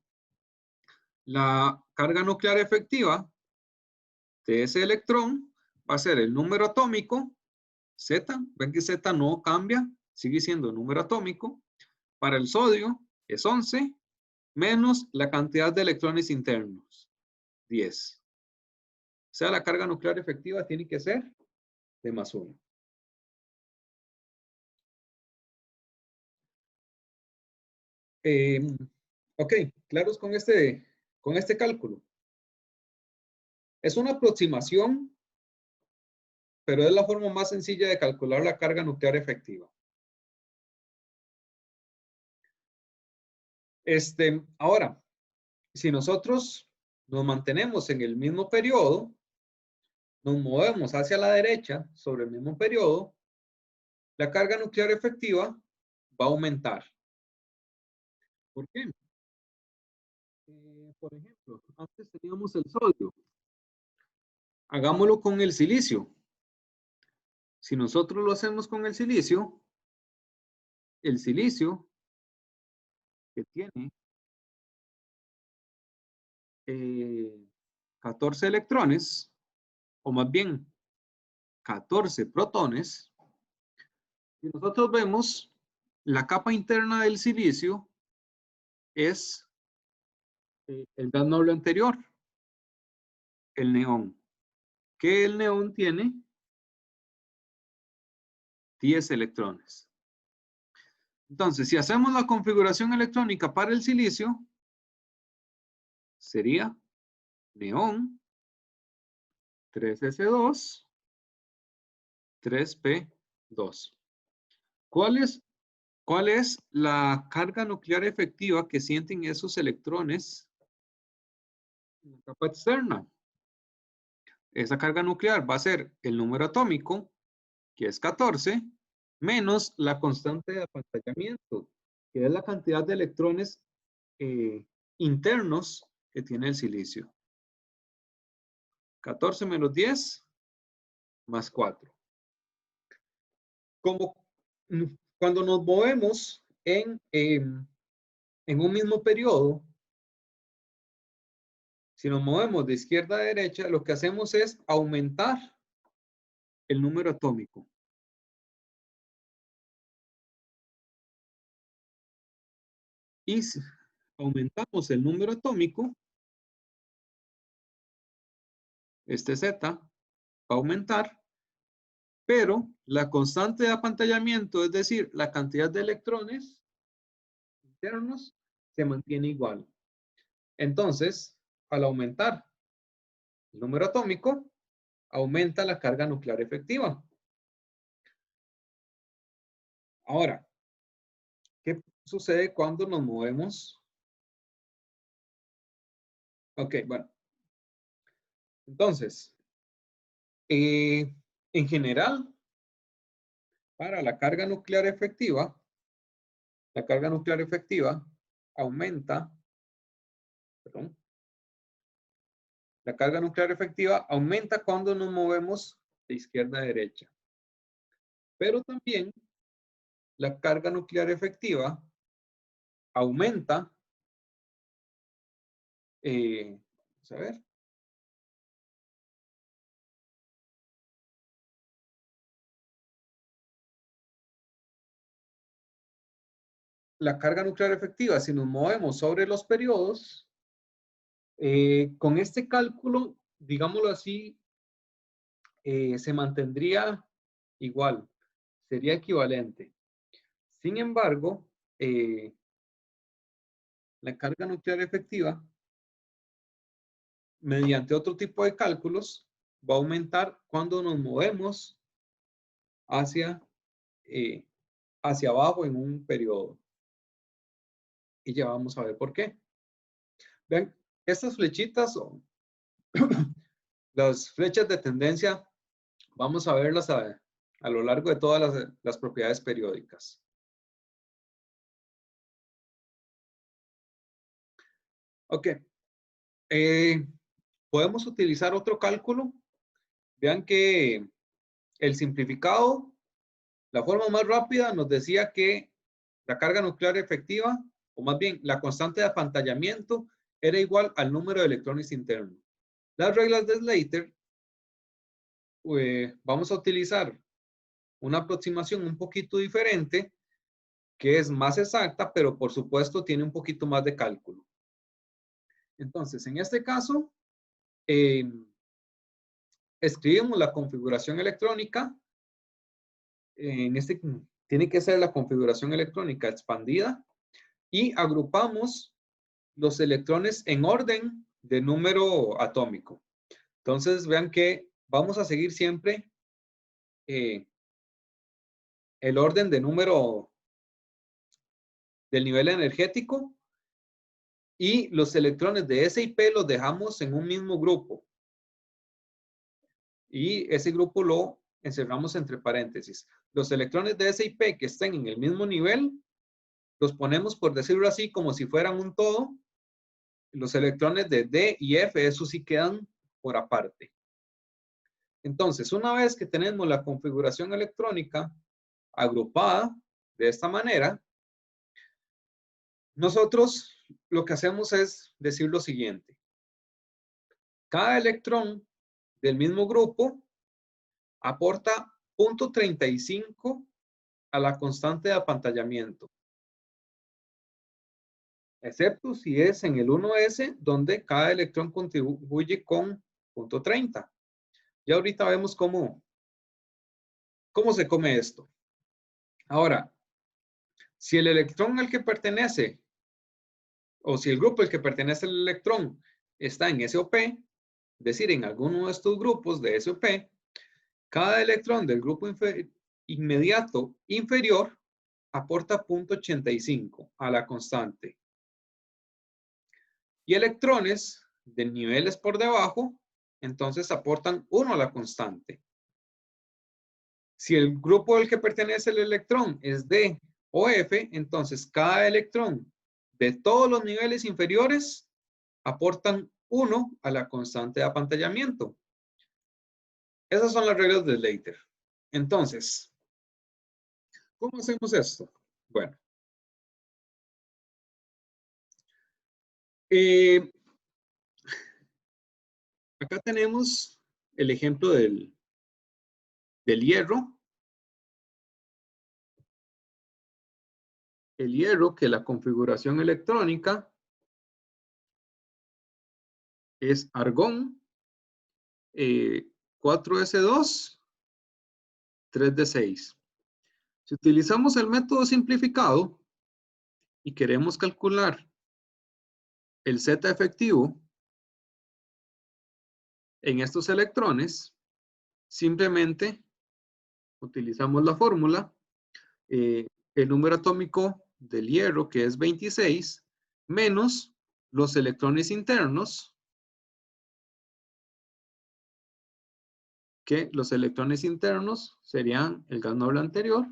La carga nuclear efectiva de ese electrón va a ser el número atómico Z. Ven que Z no cambia, sigue siendo número atómico. Para el sodio es 11 menos la cantidad de electrones internos, 10. O sea, la carga nuclear efectiva tiene que ser de más 1. Ok, claros con este cálculo. Es una aproximación, pero es la forma más sencilla de calcular la carga nuclear efectiva. Ahora, si nosotros nos mantenemos en el mismo periodo, nos movemos hacia la derecha sobre el mismo periodo, la carga nuclear efectiva va a aumentar. ¿Por qué? Por ejemplo, antes teníamos el sodio. Hagámoslo con el silicio. Si nosotros lo hacemos con el silicio que tiene 14 electrones, o más bien 14 protones, si nosotros vemos la capa interna del silicio es el gas noble anterior, el neón, que el neón tiene 10 electrones. Entonces, si hacemos la configuración electrónica para el silicio, sería neón 3s2 3p2. ¿Cuál es la carga nuclear efectiva que sienten esos electrones en la capa externa? Esa carga nuclear va a ser el número atómico, que es 14, menos la constante de apantallamiento, que es la cantidad de electrones internos que tiene el silicio. 14 menos 10 más 4. Cuando nos movemos en un mismo periodo, si nos movemos de izquierda a derecha, lo que hacemos es aumentar el número atómico. Y si aumentamos el número atómico, este Z va a aumentar, pero la constante de apantallamiento, es decir, la cantidad de electrones internos, se mantiene igual. Entonces, al aumentar el número atómico, aumenta la carga nuclear efectiva. Ahora, ¿qué sucede cuando nos movemos? Ok, bueno. Entonces, en general, para la carga nuclear efectiva aumenta, perdón, la carga nuclear efectiva aumenta cuando nos movemos de izquierda a derecha. Pero también la carga nuclear efectiva aumenta, vamos a ver. La carga nuclear efectiva, si nos movemos sobre los periodos, con este cálculo, digámoslo así, se mantendría igual, sería equivalente. Sin embargo, la carga nuclear efectiva, mediante otro tipo de cálculos, va a aumentar cuando nos movemos hacia abajo en un periodo. Y ya vamos a ver por qué. Vean, estas flechitas son las flechas de tendencia, vamos a verlas a lo largo de todas las propiedades periódicas. Ok. Podemos utilizar otro cálculo. Vean que el simplificado, la forma más rápida nos decía que la carga nuclear efectiva, o más bien la constante de apantallamiento, era igual al número de electrones internos. Las reglas de Slater, vamos a utilizar una aproximación un poquito diferente, que es más exacta, pero por supuesto tiene un poquito más de cálculo. Entonces, en este caso, escribimos la configuración electrónica. Tiene que ser la configuración electrónica expandida y agrupamos los electrones en orden de número atómico. Entonces, vean que vamos a seguir siempre el orden de número del nivel energético y los electrones de S y P los dejamos en un mismo grupo. Y ese grupo lo encerramos entre paréntesis. Los electrones de S y P que estén en el mismo nivel, los ponemos, por decirlo así, como si fueran un todo. Los electrones de D y F, esos sí quedan por aparte. Entonces, una vez que tenemos la configuración electrónica agrupada de esta manera, nosotros lo que hacemos es decir lo siguiente. Cada electrón del mismo grupo aporta 0.35 a la constante de apantallamiento. Excepto si es en el 1s, donde cada electrón contribuye con 0.30. Ya ahorita vemos cómo se come esto. Ahora, si el electrón al que pertenece, o si el grupo al que pertenece el electrón está en SOP, es decir, en alguno de estos grupos de SOP, cada electrón del grupo inmediato inferior aporta 0.85 a la constante. Y electrones de niveles por debajo, entonces aportan 1 a la constante. Si el grupo al que pertenece el electrón es D o F, entonces cada electrón de todos los niveles inferiores aportan 1 a la constante de apantallamiento. Esas son las reglas de Slater. Entonces, ¿cómo hacemos esto? Bueno. Acá tenemos el ejemplo del hierro. El hierro, que la configuración electrónica es argón, 4s2, 3d6. Si utilizamos el método simplificado y queremos calcular el Z efectivo en estos electrones, simplemente utilizamos la fórmula, el número atómico del hierro, que es 26, menos los electrones internos, que los electrones internos serían el gas noble anterior,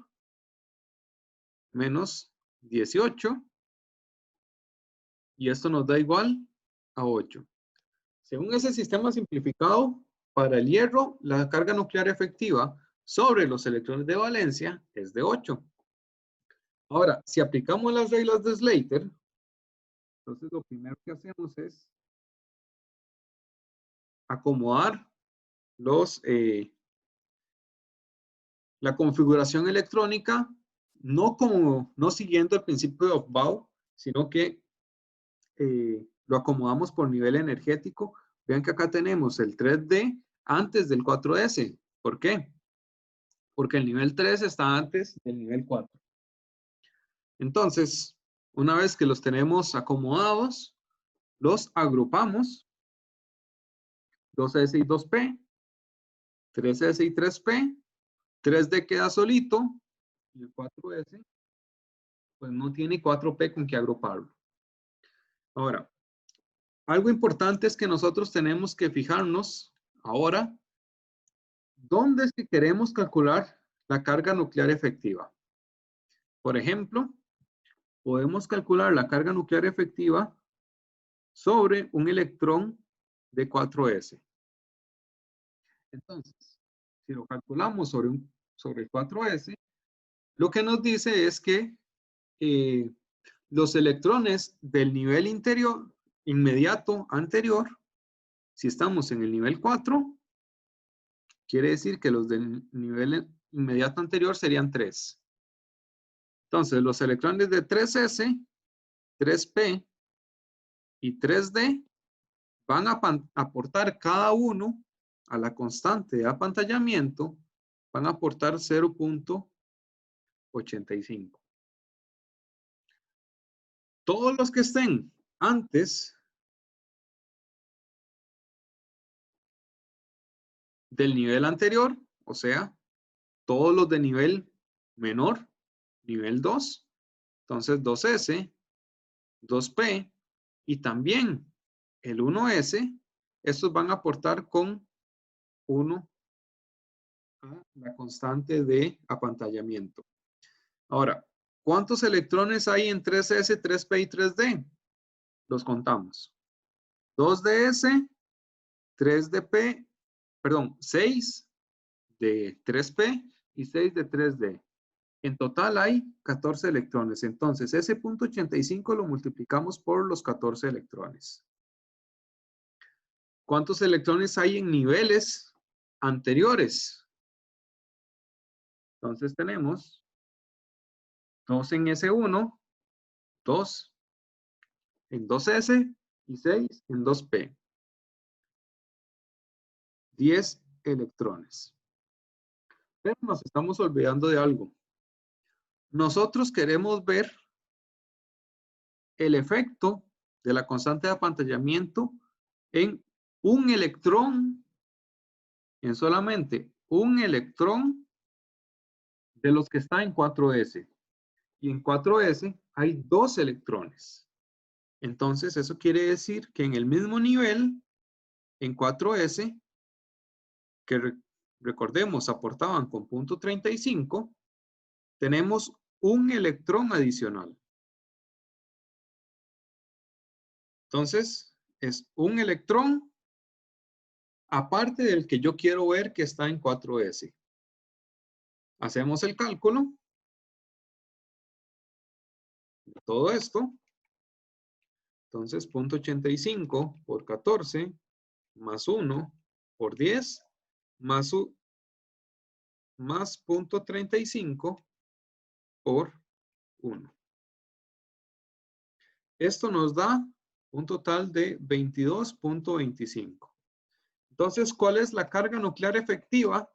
menos 18, y esto nos da igual a 8. Según ese sistema simplificado, para el hierro, la carga nuclear efectiva sobre los electrones de valencia es de 8. Ahora, si aplicamos las reglas de Slater, entonces lo primero que hacemos es acomodar la configuración electrónica, no siguiendo el principio de Aufbau, sino que lo acomodamos por nivel energético. Vean que acá tenemos el 3D antes del 4S. ¿Por qué? Porque el nivel 3 está antes del nivel 4. Entonces, una vez que los tenemos acomodados, los agrupamos. 2S y 2P, 3S y 3P, 3D queda solito, y el 4S, pues no tiene 4P con que agruparlo. Ahora, algo importante es que nosotros tenemos que fijarnos ahora dónde es que queremos calcular la carga nuclear efectiva. Por ejemplo, podemos calcular la carga nuclear efectiva sobre un electrón de 4S. Entonces, si lo calculamos sobre el 4S, lo que nos dice es que los electrones del nivel inmediato anterior, si estamos en el nivel 4, quiere decir que los del nivel inmediato anterior serían 3. Entonces, los electrones de 3S, 3P y 3D van a aportar cada uno a la constante de apantallamiento, van a aportar 0.85. Todos los que estén antes del nivel anterior, o sea, todos los de nivel menor, nivel 2, entonces 2S, 2P y también el 1S, estos van a aportar con 1 a la constante de apantallamiento. Ahora, ¿cuántos electrones hay en 3S, 3P y 3D? Los contamos. 2 de S, 3 de P, perdón, 6 de 3P y 6 de 3D. En total hay 14 electrones. Entonces, ese punto 85 lo multiplicamos por los 14 electrones. ¿Cuántos electrones hay en niveles anteriores? Entonces tenemos 2 en S1, 2 en 2S y 6 en 2P. 10 electrones. Pero nos estamos olvidando de algo. Nosotros queremos ver el efecto de la constante de apantallamiento en un electrón, en solamente un electrón de los que está en 4S. Y en 4S hay 2 electrones. Entonces, eso quiere decir que en el mismo nivel, en 4S, que recordemos aportaban con punto 35, tenemos un electrón adicional. Entonces, es un electrón aparte del que yo quiero ver que está en 4S. Hacemos el cálculo de todo esto. Entonces, punto 85 por 14 más 1 por 10 más punto 35 por 1. Esto nos da un total de 22.25. Entonces, ¿cuál es la carga nuclear efectiva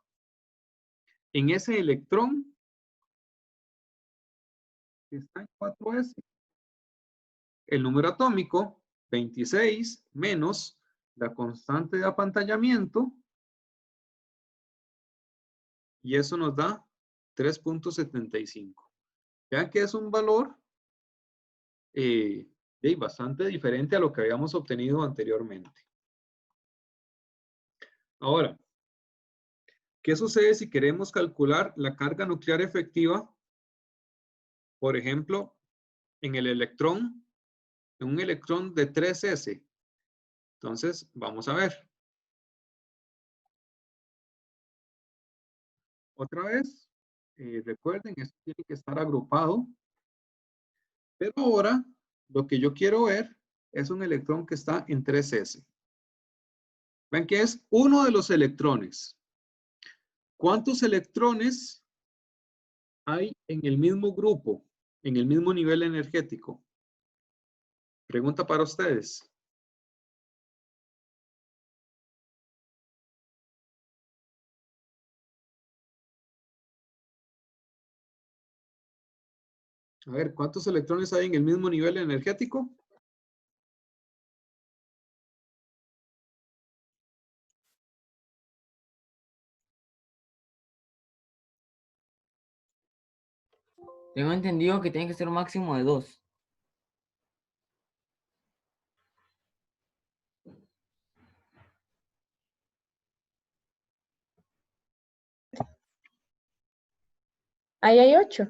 en ese electrón que está en 4S? El número atómico, 26, menos la constante de apantallamiento, y eso nos da 3.75. Vean que es un valor bastante diferente a lo que habíamos obtenido anteriormente. Ahora, ¿qué sucede si queremos calcular la carga nuclear efectiva? Por ejemplo, en el electrón, en un electrón de 3S. Entonces, vamos a ver. Otra vez, recuerden, esto tiene que estar agrupado. Pero ahora, lo que yo quiero ver es un electrón que está en 3S. Ven que es uno de los electrones. ¿Cuántos electrones hay en el mismo grupo, en el mismo nivel energético? Pregunta para ustedes. A ver, ¿cuántos electrones hay en el mismo nivel energético? Tengo entendido que tiene que ser un máximo de 2. Ahí hay 8.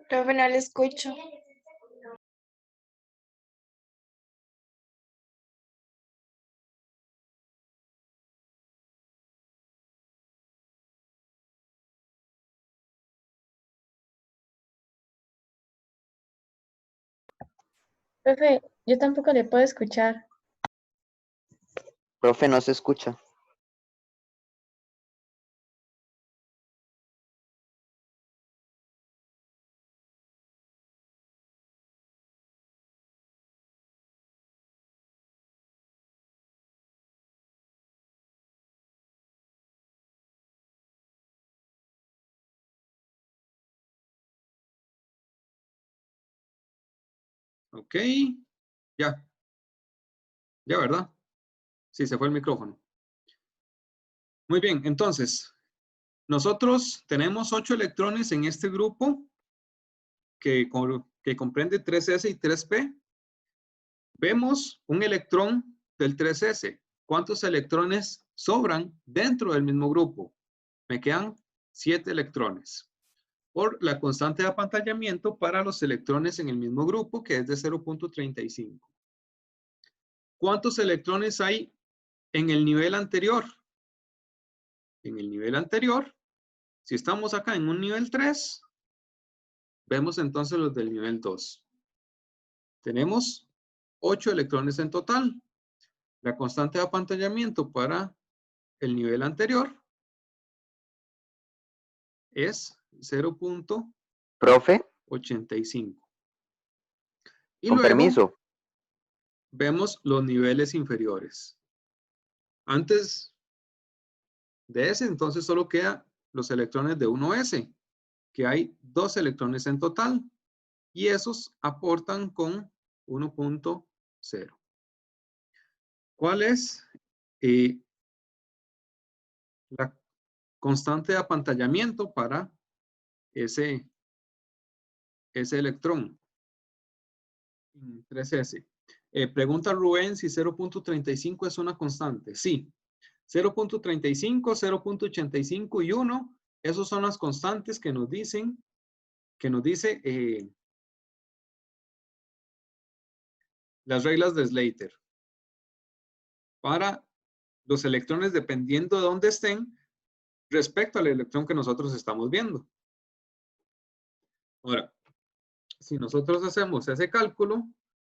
Profe, no le escucho. Profe, yo tampoco le puedo escuchar. Profe, no se escucha. Ok, ya. Ya, ¿verdad? Sí, se fue el micrófono. Muy bien, entonces, nosotros tenemos 8 electrones en este grupo que comprende 3s y 3p. Vemos un electrón del 3s. ¿Cuántos electrones sobran dentro del mismo grupo? Me quedan 7 electrones. Por la constante de apantallamiento para los electrones en el mismo grupo, que es de 0.35. ¿Cuántos electrones hay en el nivel anterior? En el nivel anterior, si estamos acá en un nivel 3, vemos entonces los del nivel 2. Tenemos 8 electrones en total. La constante de apantallamiento para el nivel anterior es 0.85. Profe, Y con luego permiso. vemos los niveles inferiores. Antes de ese, entonces solo quedan los electrones de 1s, que hay 2 electrones en total, y esos aportan con 1.0. ¿Cuál es la constante de apantallamiento para ese electrón? 3s. Pregunta Rubén si 0.35 es una constante. Sí. 0.35, 0.85 y 1, esos son las constantes que nos dicen, las reglas de Slater. Para los electrones dependiendo de dónde estén respecto al electrón que nosotros estamos viendo. Ahora, si nosotros hacemos ese cálculo,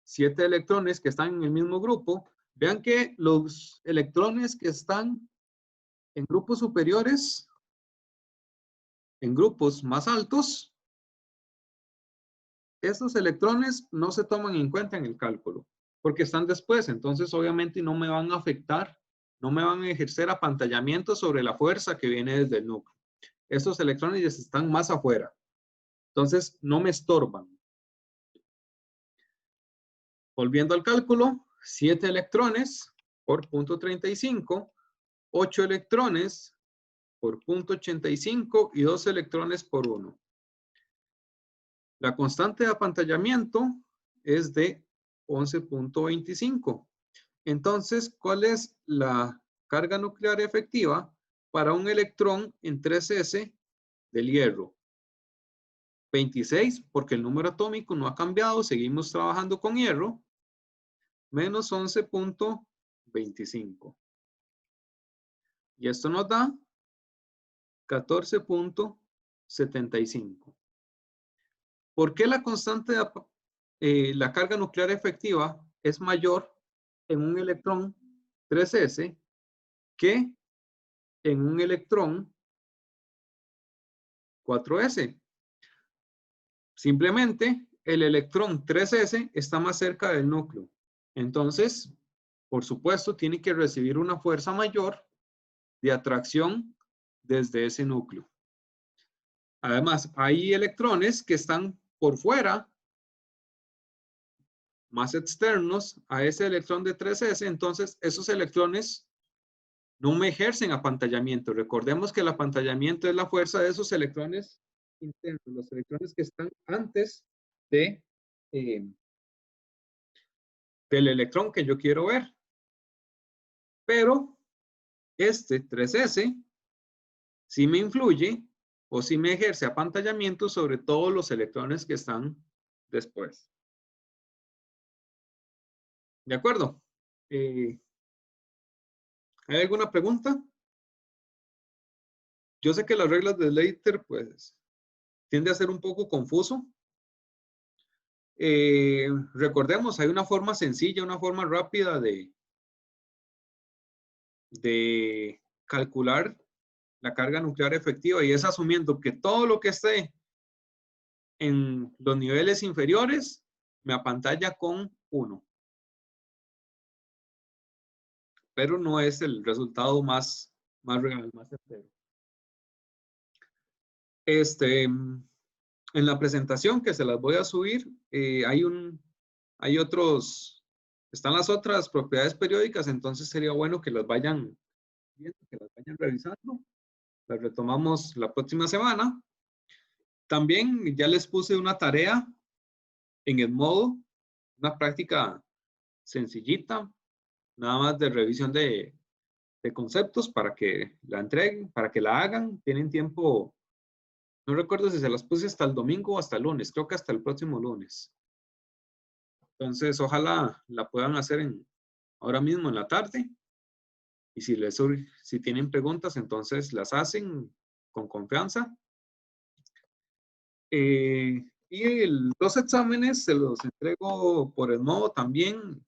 7 electrones que están en el mismo grupo, vean que los electrones que están en grupos superiores, en grupos más altos, esos electrones no se toman en cuenta en el cálculo, porque están después, entonces obviamente no me van a afectar, no me van a ejercer apantallamiento sobre la fuerza que viene desde el núcleo. Estos electrones ya están más afuera, entonces no me estorban. Volviendo al cálculo, 7 electrones por 0.35, 8 electrones por 0.85 y 2 electrones por 1. La constante de apantallamiento es de 11.25. Entonces, ¿cuál es la carga nuclear efectiva para un electrón en 3s del hierro? 26, porque el número atómico no ha cambiado, seguimos trabajando con hierro, menos 11.25. Y esto nos da 14.75. ¿Por qué la constante de la carga nuclear efectiva es mayor en un electrón 3s que en un electrón 4s? Simplemente el electrón 3s está más cerca del núcleo. Entonces, por supuesto, tiene que recibir una fuerza mayor de atracción desde ese núcleo. Además, hay electrones que están por fuera, más externos a ese electrón de 3s, entonces esos electrones no me ejercen apantallamiento. Recordemos que el apantallamiento es la fuerza de esos electrones internos, los electrones que están antes de, del electrón que yo quiero ver. Pero este 3s sí me influye o si me ejerce apantallamiento sobre todos los electrones que están después. ¿De acuerdo? ¿Hay alguna pregunta? Yo sé que las reglas de Slater, pues, tiende a ser un poco confuso. Recordemos, hay una forma sencilla, una forma rápida de calcular la carga nuclear efectiva, y es asumiendo que todo lo que esté en los niveles inferiores me apantalla con 1. Pero no es el resultado más real, más certero. En la presentación que se las voy a subir, hay otros, están las otras propiedades periódicas, entonces sería bueno que las vayan viendo, que las vayan revisando. Las retomamos la próxima semana. También ya les puse una tarea en el modo, una práctica sencillita, nada más de revisión de conceptos para que la entreguen, para que la hagan. Tienen tiempo, no recuerdo si se las puse hasta el domingo o hasta el lunes, creo que hasta el próximo lunes. Entonces, ojalá la puedan hacer ahora mismo en la tarde. Y si tienen preguntas, entonces las hacen con confianza. Y los exámenes se los entrego por el modo también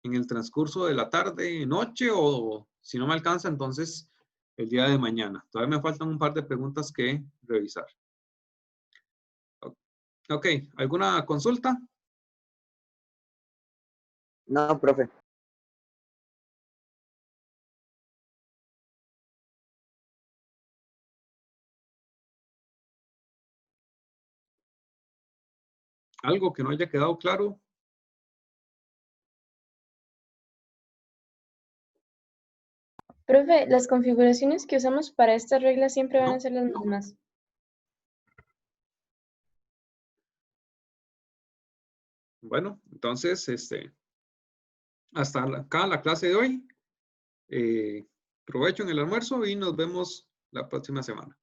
en el transcurso de la tarde, noche, o si no me alcanza, entonces el día de mañana. Todavía me faltan un par de preguntas que revisar. Ok, ¿alguna consulta? No, profe. ¿Algo que no haya quedado claro? Profe, las configuraciones que usamos para estas reglas siempre van No. a ser las mismas. Bueno, entonces, hasta acá la clase de hoy. Provecho en el almuerzo y nos vemos la próxima semana.